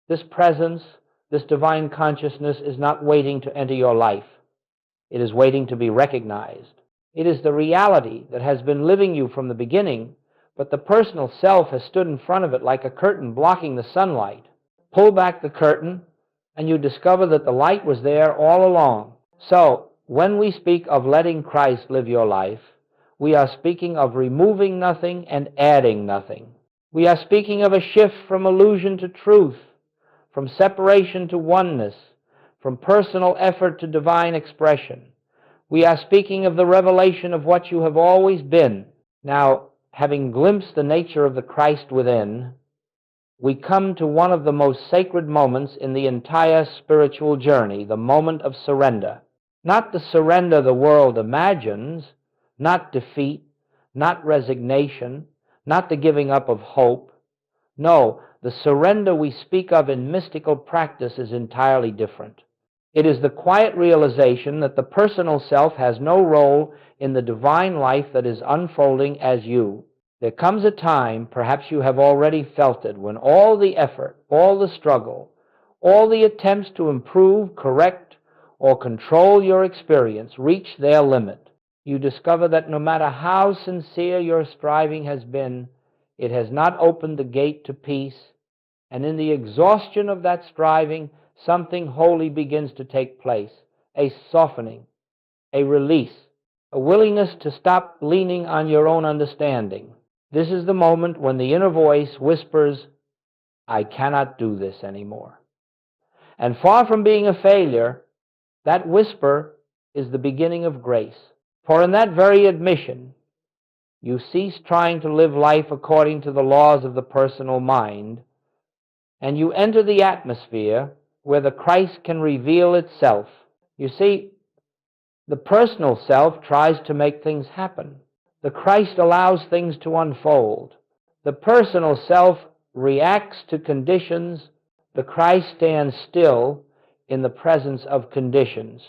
this presence, this divine consciousness is not waiting to enter your life. It is waiting to be recognized. It is the reality that has been living you from the beginning, but the personal self has stood in front of it like a curtain blocking the sunlight. Pull back the curtain, and you discover that the light was there all along. So, when we speak of letting Christ live your life, we are speaking of removing nothing and adding nothing. We are speaking of a shift from illusion to truth, from separation to oneness, from personal effort to divine expression. We are speaking of the revelation of what you have always been. Now, having glimpsed the nature of the Christ within, we come to one of the most sacred moments in the entire spiritual journey, the moment of surrender. Not the surrender the world imagines, not defeat, not resignation, not the giving up of hope. No, the surrender we speak of in mystical practice is entirely different. It is the quiet realization that the personal self has no role in the divine life that is unfolding as you. There comes a time, perhaps you have already felt it, when all the effort, all the struggle, all the attempts to improve, correct, or control your experience reach their limit. You discover that no matter how sincere your striving has been, it has not opened the gate to peace, and in the exhaustion of that striving, something holy begins to take place, a softening, a release, a willingness to stop leaning on your own understanding. This is the moment when the inner voice whispers, "I cannot do this anymore." And far from being a failure, that whisper is the beginning of grace. For in that very admission, you cease trying to live life according to the laws of the personal mind, and you enter the atmosphere where the Christ can reveal itself. You see, the personal self tries to make things happen. The Christ allows things to unfold. The personal self reacts to conditions. The Christ stands still in the presence of conditions.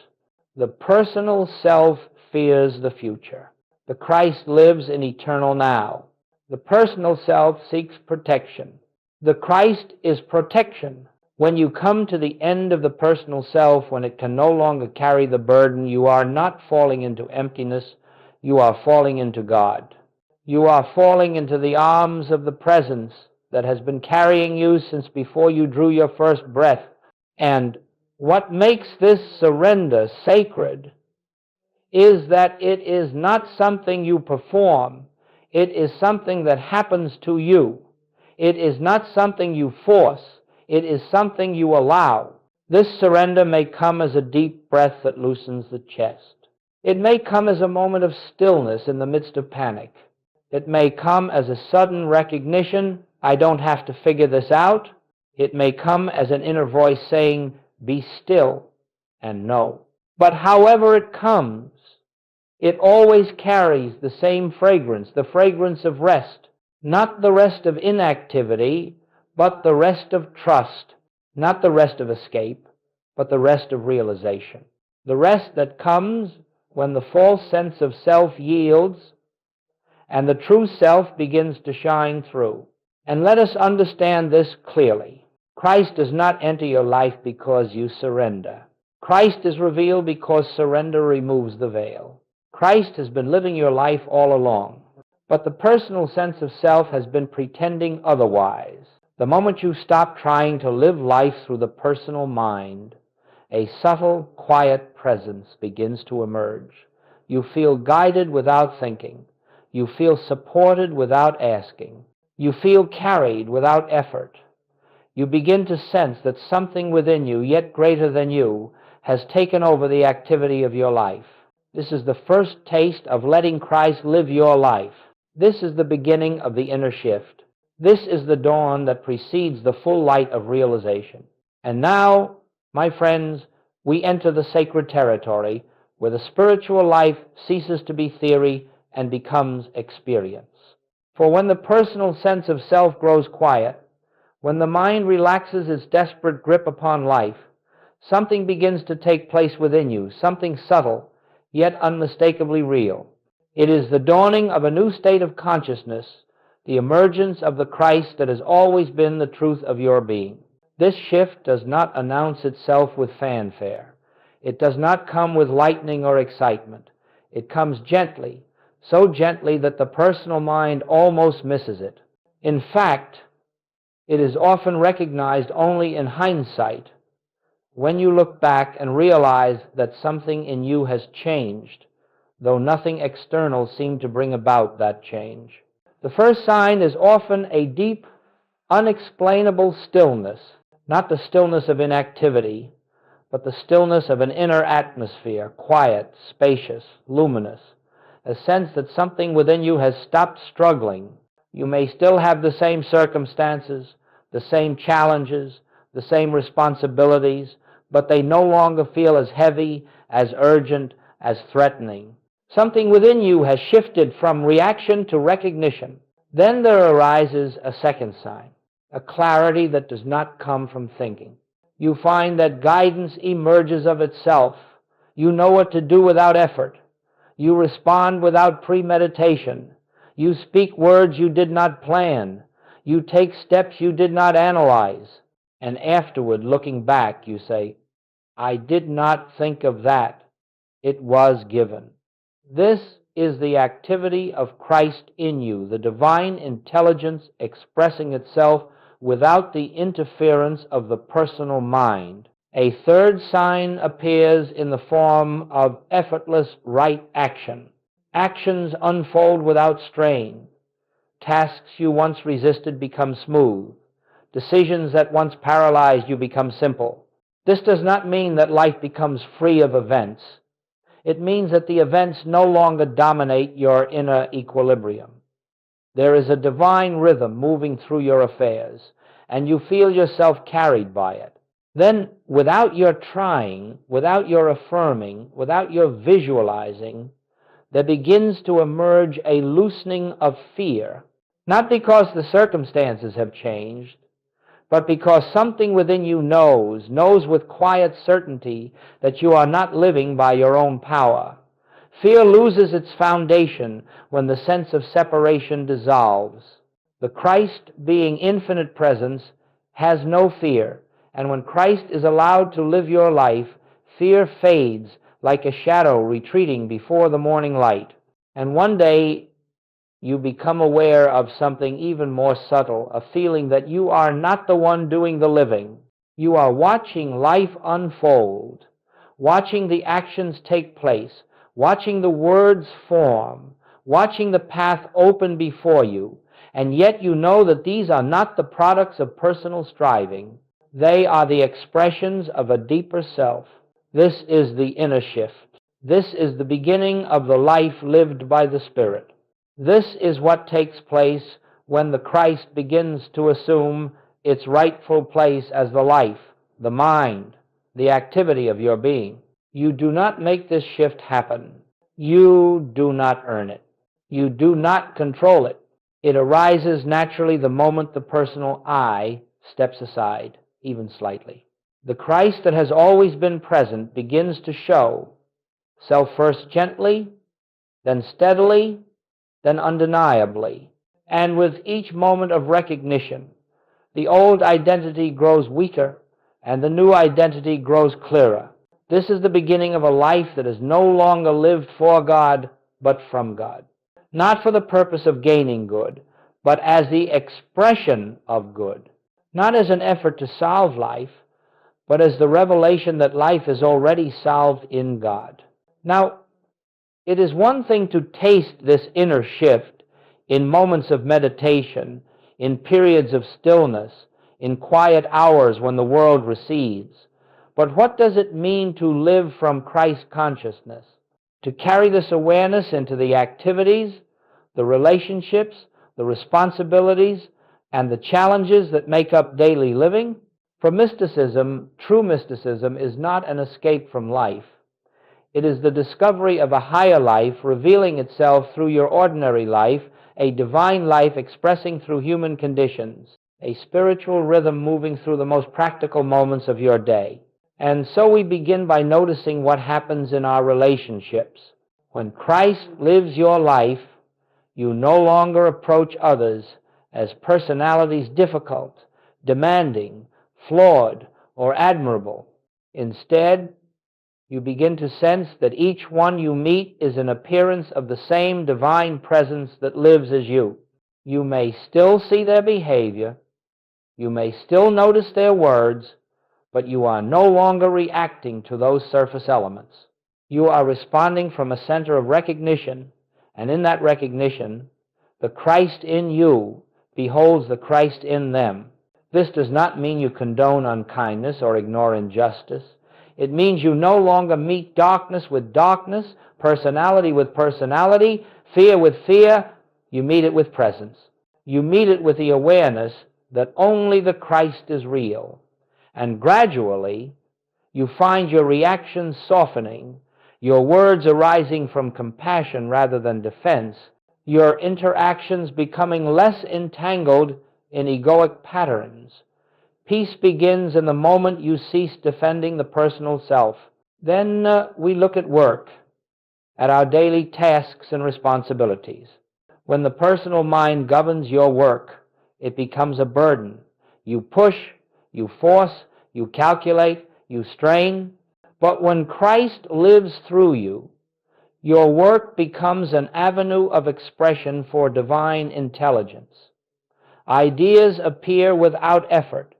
The personal self fears the future. The Christ lives in eternal now. The personal self seeks protection. The Christ is protection. When you come to the end of the personal self, when it can no longer carry the burden, you are not falling into emptiness, you are falling into God. You are falling into the arms of the presence that has been carrying you since before you drew your first breath. And what makes this surrender sacred is that it is not something you perform. It is something that happens to you. It is not something you force. It is something you allow. This surrender may come as a deep breath that loosens the chest. It may come as a moment of stillness in the midst of panic. It may come as a sudden recognition, I don't have to figure this out. It may come as an inner voice saying, be still and know. But however it comes, it always carries the same fragrance, the fragrance of rest. Not the rest of inactivity, but the rest of trust. Not the rest of escape, but the rest of realization. The rest that comes when the false sense of self yields and the true self begins to shine through. And let us understand this clearly. Christ does not enter your life because you surrender. Christ is revealed because surrender removes the veil. Christ has been living your life all along, but the personal sense of self has been pretending otherwise. The moment you stop trying to live life through the personal mind, a subtle, quiet presence begins to emerge. You feel guided without thinking. You feel supported without asking. You feel carried without effort. You begin to sense that something within you, yet greater than you, has taken over the activity of your life. This is the first taste of letting Christ live your life. This is the beginning of the inner shift. This is the dawn that precedes the full light of realization. And now, my friends, we enter the sacred territory where the spiritual life ceases to be theory and becomes experience. For when the personal sense of self grows quiet, when the mind relaxes its desperate grip upon life, something begins to take place within you, something subtle, yet unmistakably real. It is the dawning of a new state of consciousness, the emergence of the Christ that has always been the truth of your being. This shift does not announce itself with fanfare. It does not come with lightning or excitement. It comes gently, so gently that the personal mind almost misses it. In fact, it is often recognized only in hindsight, when you look back and realize that something in you has changed, though nothing external seemed to bring about that change. The first sign is often a deep, unexplainable stillness, not the stillness of inactivity, but the stillness of an inner atmosphere, quiet, spacious, luminous, a sense that something within you has stopped struggling. You may still have the same circumstances, the same challenges, the same responsibilities, but they no longer feel as heavy, as urgent, as threatening. Something within you has shifted from reaction to recognition. Then there arises a second sign, a clarity that does not come from thinking. You find that guidance emerges of itself. You know what to do without effort. You respond without premeditation. You speak words you did not plan. You take steps you did not analyze. And afterward, looking back, you say, I did not think of that. It was given. This is the activity of Christ in you, the divine intelligence expressing itself without the interference of the personal mind. A third sign appears in the form of effortless right action. Actions unfold without strain. Tasks you once resisted become smooth. Decisions that once paralyzed you become simple. This does not mean that life becomes free of events. It means that the events no longer dominate your inner equilibrium. There is a divine rhythm moving through your affairs, and you feel yourself carried by it. Then, without your trying, without your affirming, without your visualizing, there begins to emerge a loosening of fear, not because the circumstances have changed, but because something within you knows with quiet certainty that you are not living by your own power. Fear loses its foundation when the sense of separation dissolves. The Christ, being infinite presence, has no fear, and when Christ is allowed to live your life, fear fades like a shadow retreating before the morning light. And one day, you become aware of something even more subtle, a feeling that you are not the one doing the living. You are watching life unfold, watching the actions take place, watching the words form, watching the path open before you, and yet you know that these are not the products of personal striving. They are the expressions of a deeper self. This is the inner shift. This is the beginning of the life lived by the Spirit. This is what takes place when the Christ begins to assume its rightful place as the life, the mind, the activity of your being. You do not make this shift happen. You do not earn it. You do not control it. It arises naturally the moment the personal I steps aside, even slightly. The Christ that has always been present begins to show, self first gently, then steadily, then undeniably. And with each moment of recognition, the old identity grows weaker and the new identity grows clearer. This is the beginning of a life that is no longer lived for God, but from God. Not for the purpose of gaining good, but as the expression of good. not as an effort to solve life, but as the revelation that life is already solved in God. Now, it is one thing to taste this inner shift in moments of meditation, in periods of stillness, in quiet hours when the world recedes. But what does it mean to live from Christ consciousness? To carry this awareness into the activities, the relationships, the responsibilities, and the challenges that make up daily living? For mysticism, true mysticism is not an escape from life. It is the discovery of a higher life revealing itself through your ordinary life, a divine life expressing through human conditions, a spiritual rhythm moving through the most practical moments of your day. And so we begin by noticing what happens in our relationships. When Christ lives your life, you no longer approach others as personalities difficult, demanding, flawed, or admirable. Instead, you begin to sense that each one you meet is an appearance of the same divine presence that lives as you. You may still see their behavior, you may still notice their words, but you are no longer reacting to those surface elements. You are responding from a center of recognition, and in that recognition, the Christ in you beholds the Christ in them. This does not mean you condone unkindness or ignore injustice. It means you no longer meet darkness with darkness, personality with personality, fear with fear. You meet it with presence. You meet it with the awareness that only the Christ is real. And gradually, you find your reactions softening, your words arising from compassion rather than defense, your interactions becoming less entangled in egoic patterns. Peace begins in the moment you cease defending the personal self. Then we look at work, at our daily tasks and responsibilities. When the personal mind governs your work, it becomes a burden. You push, you force, you calculate, you strain. But when Christ lives through you, your work becomes an avenue of expression for divine intelligence. Ideas appear without effort.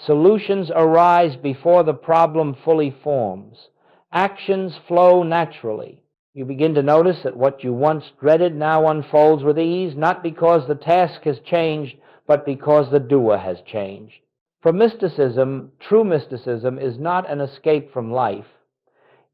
Solutions arise before the problem fully forms. Actions flow naturally. You begin to notice that what you once dreaded now unfolds with ease, not because the task has changed, but because the doer has changed. For mysticism, true mysticism is not an escape from life.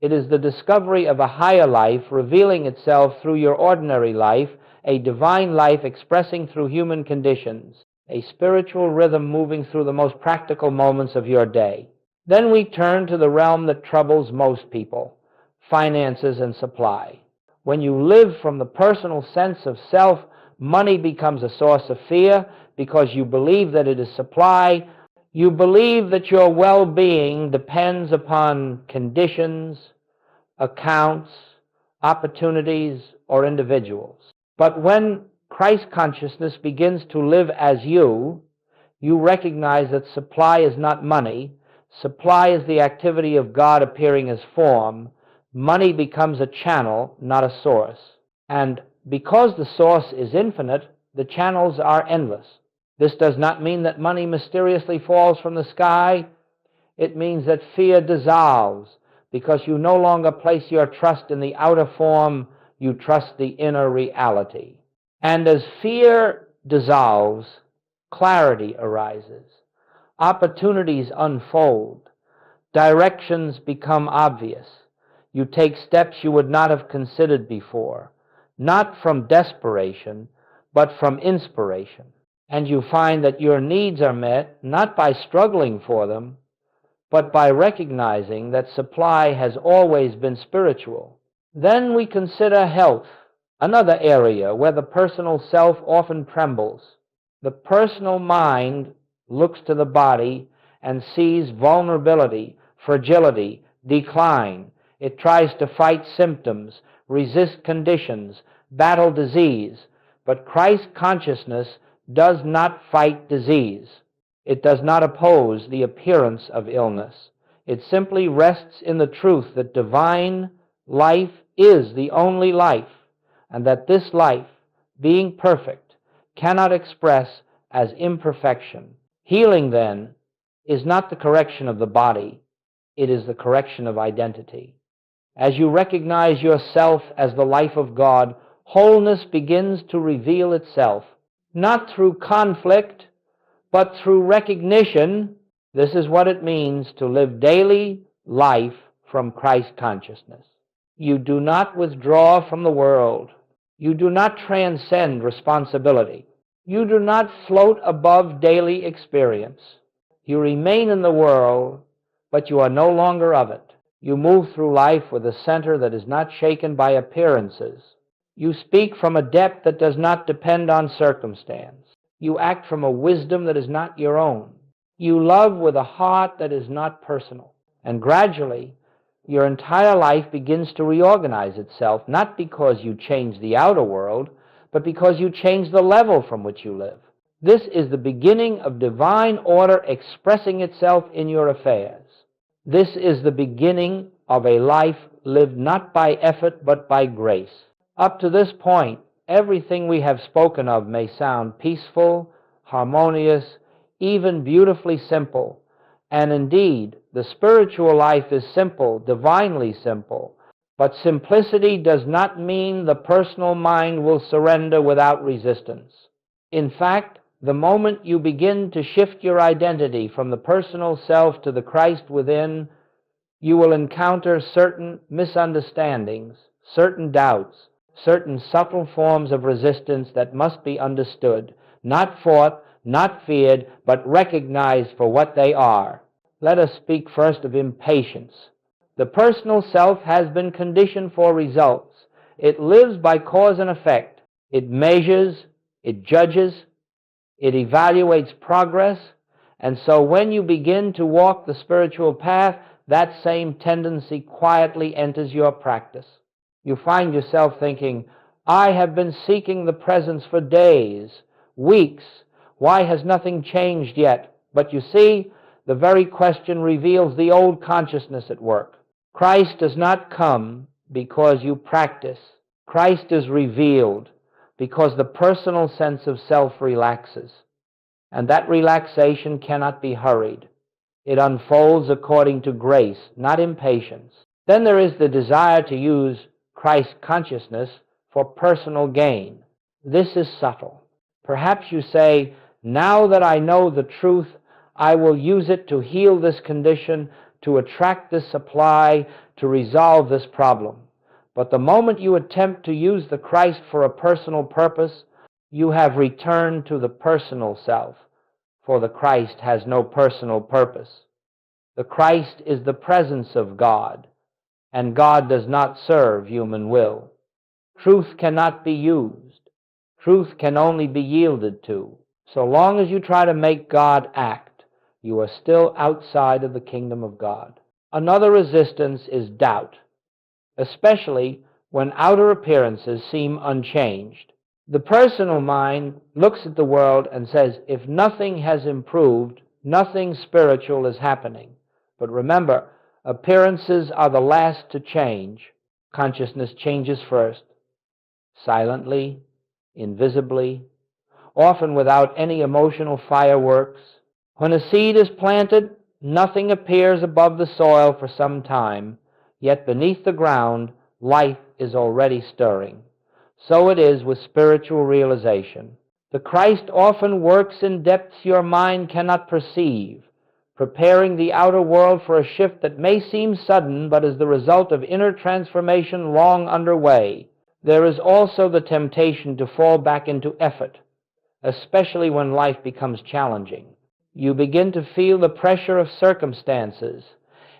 It is the discovery of a higher life revealing itself through your ordinary life, a divine life expressing through human conditions, a spiritual rhythm moving through the most practical moments of your day. Then we turn to the realm that troubles most people, finances and supply. When you live from the personal sense of self, money becomes a source of fear because you believe that it is supply. You believe that your well-being depends upon conditions, accounts, opportunities, or individuals. But when Christ consciousness begins to live as you recognize that supply is not money. Supply is the activity of God appearing as form. Money becomes a channel, not a source. And because the source is infinite, the channels are endless. This does not mean that money mysteriously falls from the sky. It means that fear dissolves because you no longer place your trust in the outer form, you trust the inner reality. And as fear dissolves, clarity arises. Opportunities unfold. Directions become obvious. You take steps you would not have considered before, not from desperation, but from inspiration. And you find that your needs are met not by struggling for them, but by recognizing that supply has always been spiritual. Then we consider health, another area where the personal self often trembles. The personal mind looks to the body and sees vulnerability, fragility, decline. It tries to fight symptoms, resist conditions, battle disease. But Christ consciousness does not fight disease. It does not oppose the appearance of illness. It simply rests in the truth that divine life is the only life, and that this life, being perfect, cannot express as imperfection. Healing, then, is not the correction of the body, it is the correction of identity. As you recognize yourself as the life of God, wholeness begins to reveal itself, not through conflict, but through recognition. This is what it means to live daily life from Christ consciousness. You do not withdraw from the world. You do not transcend responsibility. You do not float above daily experience. You remain in the world, but you are no longer of it. You move through life with a center that is not shaken by appearances. You speak from a depth that does not depend on circumstance. You act from a wisdom that is not your own. You love with a heart that is not personal. And gradually, your entire life begins to reorganize itself, not because you change the outer world, but because you change the level from which you live. This is the beginning of divine order expressing itself in your affairs. This is the beginning of a life lived not by effort, but by grace. Up to this point, everything we have spoken of may sound peaceful, harmonious, even beautifully simple. And indeed, the spiritual life is simple, divinely simple. But simplicity does not mean the personal mind will surrender without resistance. In fact, the moment you begin to shift your identity from the personal self to the Christ within, you will encounter certain misunderstandings, certain doubts, certain subtle forms of resistance that must be understood, not fought, not feared, but recognized for what they are. Let us speak first of impatience. The personal self has been conditioned for results. It lives by cause and effect. It measures, it judges, it evaluates progress, and so when you begin to walk the spiritual path, that same tendency quietly enters your practice. You find yourself thinking, I have been seeking the presence for days, weeks. Why has nothing changed yet? But you see, the very question reveals the old consciousness at work. Christ does not come because you practice. Christ is revealed because the personal sense of self relaxes. And that relaxation cannot be hurried. It unfolds according to grace, not impatience. Then there is the desire to use Christ consciousness for personal gain. This is subtle. Perhaps you say, now that I know the truth, I will use it to heal this condition, to attract this supply, to resolve this problem. But the moment you attempt to use the Christ for a personal purpose, you have returned to the personal self, for the Christ has no personal purpose. The Christ is the presence of God, and God does not serve human will. Truth cannot be used. Truth can only be yielded to. So long as you try to make God act, you are still outside of the kingdom of God. Another resistance is doubt, especially when outer appearances seem unchanged. The personal mind looks at the world and says, if nothing has improved, nothing spiritual is happening. But remember, appearances are the last to change. Consciousness changes first, silently, invisibly, often without any emotional fireworks. When a seed is planted, nothing appears above the soil for some time, yet beneath the ground, life is already stirring. So it is with spiritual realization. The Christ often works in depths your mind cannot perceive, preparing the outer world for a shift that may seem sudden, but is the result of inner transformation long underway. There is also the temptation to fall back into effort, especially when life becomes challenging. You begin to feel the pressure of circumstances,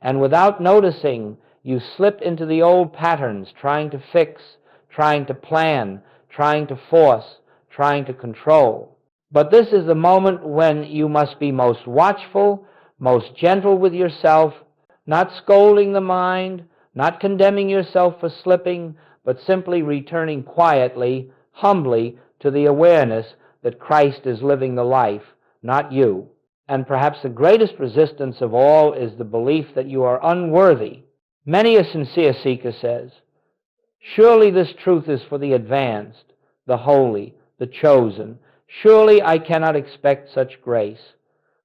and without noticing, you slip into the old patterns, trying to fix, trying to plan, trying to force, trying to control. But this is the moment when you must be most watchful, most gentle with yourself, not scolding the mind, not condemning yourself for slipping, but simply returning quietly, humbly to the awareness that Christ is living the life, not you. And perhaps the greatest resistance of all is the belief that you are unworthy. Many a sincere seeker says, surely this truth is for the advanced, the holy, the chosen. Surely I cannot expect such grace.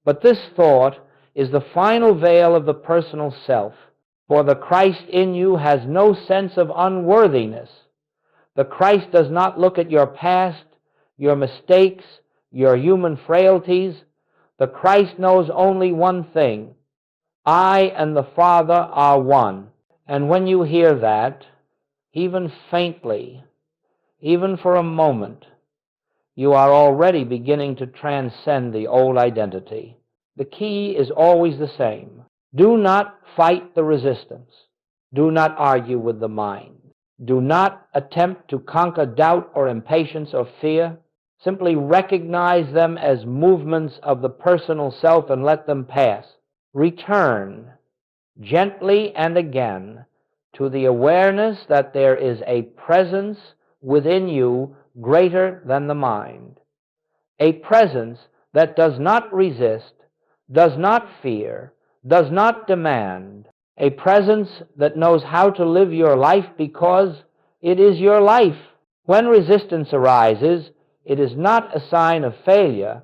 But this thought is the final veil of the personal self, for the Christ in you has no sense of unworthiness. The Christ does not look at your past, your mistakes, your human frailties. The Christ knows only one thing: I and the Father are one. And when you hear that, even faintly, even for a moment, you are already beginning to transcend the old identity. The key is always the same. Do not fight the resistance. Do not argue with the mind. Do not attempt to conquer doubt or impatience or fear. Simply recognize them as movements of the personal self and let them pass. Return gently and again to the awareness that there is a presence within you greater than the mind, a presence that does not resist, does not fear, does not demand, a presence that knows how to live your life because it is your life. When resistance arises, it is not a sign of failure.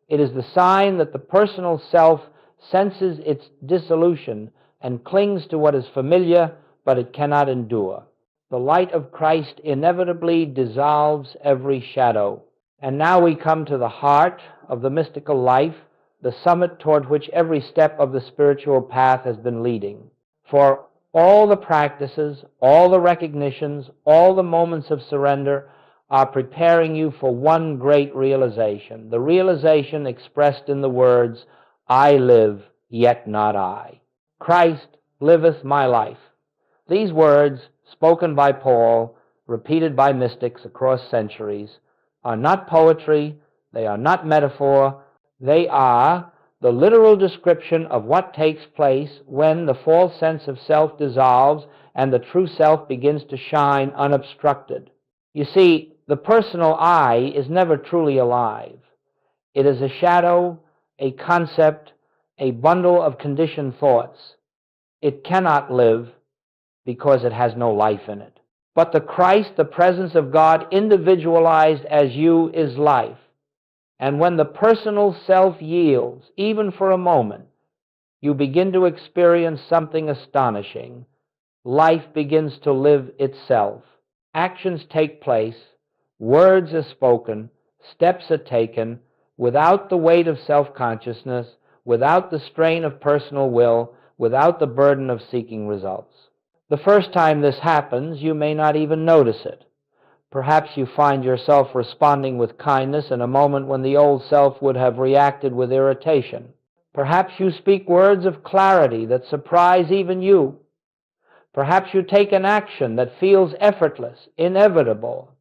It is the sign that the personal self senses its dissolution and clings to what is familiar, but it cannot endure. The light of Christ inevitably dissolves every shadow. And now we come to the heart of the mystical life, the summit toward which every step of the spiritual path has been leading. For all the practices, all the recognitions, all the moments of surrender are preparing you for one great realization, the realization expressed in the words, I live, yet not I. Christ liveth my life. These words, spoken by Paul, repeated by mystics across centuries, are not poetry, they are not metaphor, they are the literal description of what takes place when the false sense of self dissolves and the true self begins to shine unobstructed. You see, the personal I is never truly alive. It is a shadow, a concept, a bundle of conditioned thoughts. It cannot live because it has no life in it. But the Christ, the presence of God, individualized as you, is life. And when the personal self yields, even for a moment, you begin to experience something astonishing. Life begins to live itself. Actions take place, words are spoken, steps are taken, without the weight of self-consciousness, without the strain of personal will, without the burden of seeking results. The first time this happens, you may not even notice it. Perhaps you find yourself responding with kindness in a moment when the old self would have reacted with irritation. Perhaps you speak words of clarity that surprise even you. Perhaps you take an action that feels effortless, inevitable,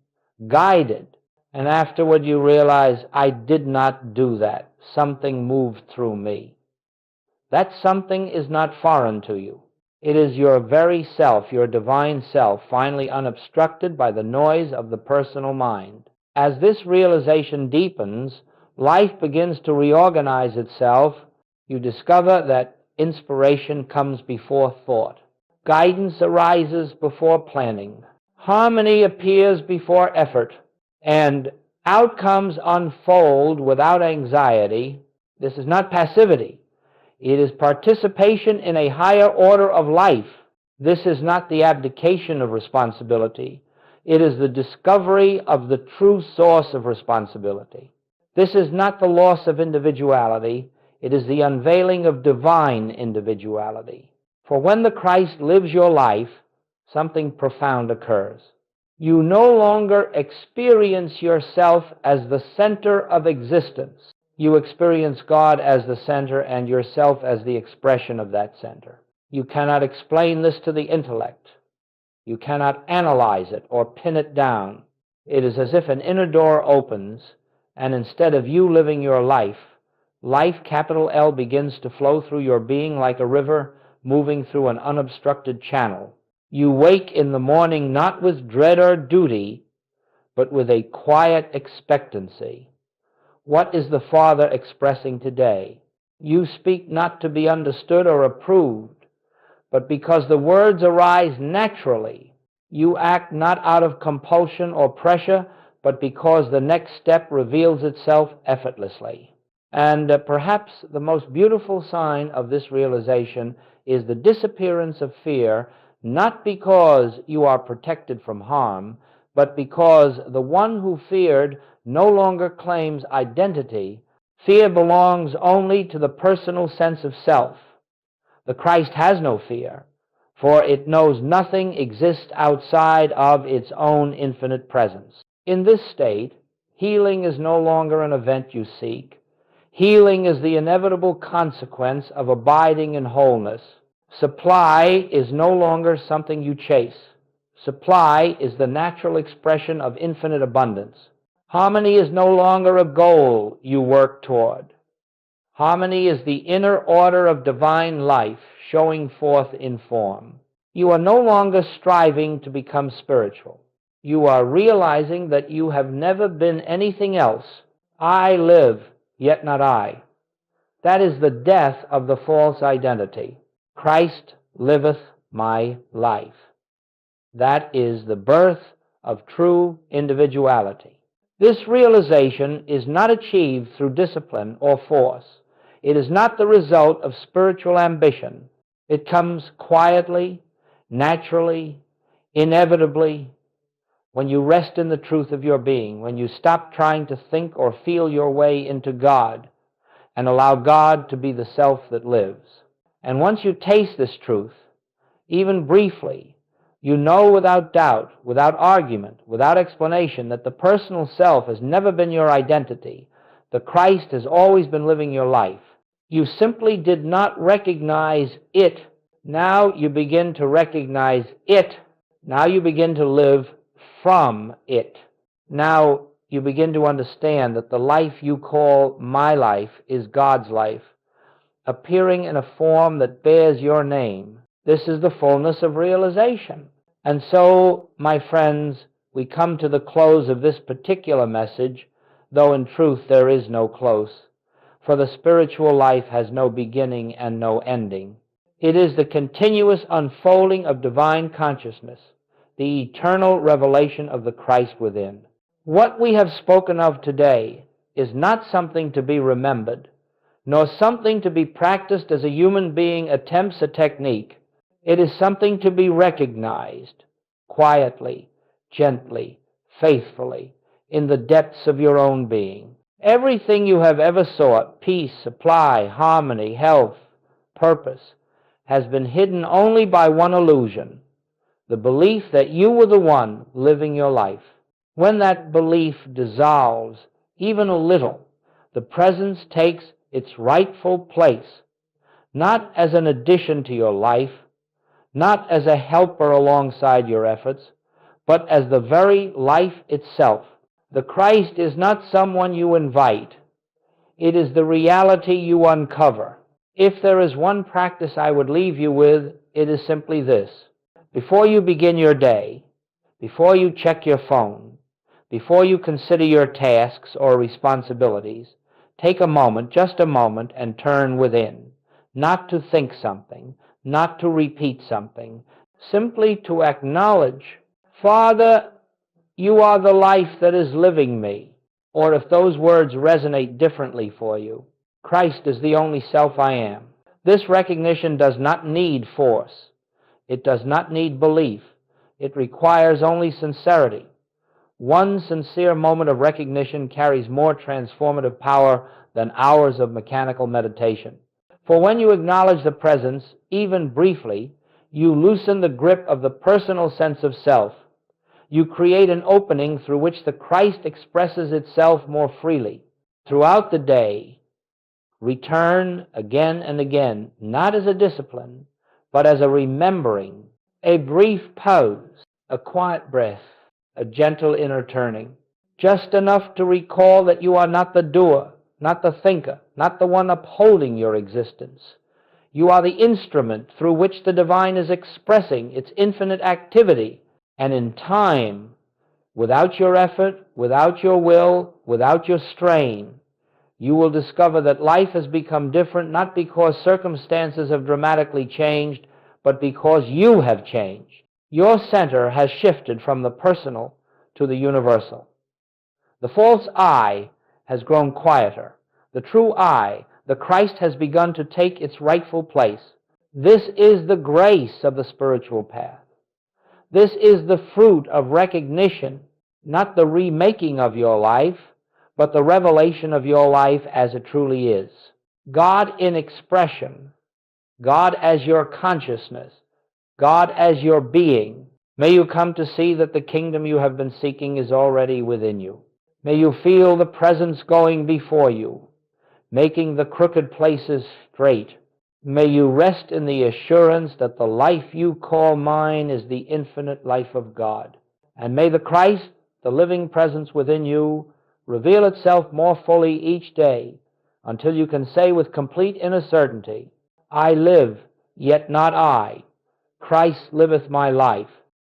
guided, and afterward you realize, I did not do that. Something moved through me. That something is not foreign to you. It is your very self, your divine self, finally unobstructed by the noise of the personal mind. As this realization deepens, life begins to reorganize itself. You discover that inspiration comes before thought. Guidance arises before planning. Harmony appears before effort. And outcomes unfold without anxiety. This is not passivity. It is participation in a higher order of life. This is not the abdication of responsibility. It is the discovery of the true source of responsibility. This is not the loss of individuality. It is the unveiling of divine individuality. For when the Christ lives your life, something profound occurs. You no longer experience yourself as the center of existence. You experience God as the center and yourself as the expression of that center. You cannot explain this to the intellect. You cannot analyze it or pin it down. It is as if an inner door opens, and instead of you living your life, life, capital L, begins to flow through your being like a river moving through an unobstructed channel. You wake in the morning not with dread or duty, but with a quiet expectancy. What is the Father expressing today? You speak not to be understood or approved, but because the words arise naturally. You act not out of compulsion or pressure, but because the next step reveals itself effortlessly. And perhaps the most beautiful sign of this realization is the disappearance of fear, not because you are protected from harm, but because the one who feared no longer claims identity. Fear belongs only to the personal sense of self. The Christ has no fear, for it knows nothing exists outside of its own infinite presence. In this state, healing is no longer an event you seek. Healing is the inevitable consequence of abiding in wholeness. Supply is no longer something you chase. Supply is the natural expression of infinite abundance. Harmony is no longer a goal you work toward. Harmony is the inner order of divine life showing forth in form. You are no longer striving to become spiritual. You are realizing that you have never been anything else. I live, yet not I. That is the death of the false identity. Christ liveth my life. That is the birth of true individuality. This realization is not achieved through discipline or force. It is not the result of spiritual ambition. It comes quietly, naturally, inevitably, when you rest in the truth of your being, when you stop trying to think or feel your way into God and allow God to be the self that lives. And once you taste this truth, even briefly, you know without doubt, without argument, without explanation, that the personal self has never been your identity. The Christ has always been living your life. You simply did not recognize it. Now you begin to recognize it. Now you begin to live from it. Now you begin to understand that the life you call my life is God's life, appearing in a form that bears your name. This is the fullness of realization. And so, my friends, we come to the close of this particular message, though in truth there is no close, for the spiritual life has no beginning and no ending. It is the continuous unfolding of divine consciousness, the eternal revelation of the Christ within. What we have spoken of today is not something to be remembered, nor something to be practiced as a human being attempts a technique. It is something to be recognized quietly, gently, faithfully, in the depths of your own being. Everything you have ever sought, peace, supply, harmony, health, purpose, has been hidden only by one illusion, the belief that you were the one living your life. When that belief dissolves, even a little, the presence takes its rightful place, not as an addition to your life, not as a helper alongside your efforts, but as the very life itself. The Christ is not someone you invite. It is the reality you uncover. If there is one practice I would leave you with, it is simply this. Before you begin your day, before you check your phone, before you consider your tasks or responsibilities, take a moment, just a moment, and turn within. Not to think something, not to repeat something, simply to acknowledge, Father, you are the life that is living me. Or if those words resonate differently for you, Christ is the only self I am. This recognition does not need force. It does not need belief. It requires only sincerity. One sincere moment of recognition carries more transformative power than hours of mechanical meditation. For when you acknowledge the presence, even briefly, you loosen the grip of the personal sense of self. You create an opening through which the Christ expresses itself more freely. Throughout the day, return again and again, not as a discipline, but as a remembering, a brief pause, a quiet breath, a gentle inner turning, just enough to recall that you are not the doer, not the thinker, not the one upholding your existence. You are the instrument through which the divine is expressing its infinite activity, and in time, without your effort, without your will, without your strain, you will discover that life has become different not because circumstances have dramatically changed, but because you have changed. Your center has shifted from the personal to the universal. The false I has grown quieter. the true I, the Christ has begun to take its rightful place. This is the grace of the spiritual path. This is the fruit of recognition, not the remaking of your life, but the revelation of your life as it truly is. God in expression, God as your consciousness, God as your being. May you come to see that the kingdom you have been seeking is already within you. May you feel the presence going before you, making the crooked places straight. May you rest in the assurance that the life you call mine is the infinite life of God. And may the Christ, the living presence within you, reveal itself more fully each day until you can say with complete inner certainty, I live, yet not I. Christ liveth my life.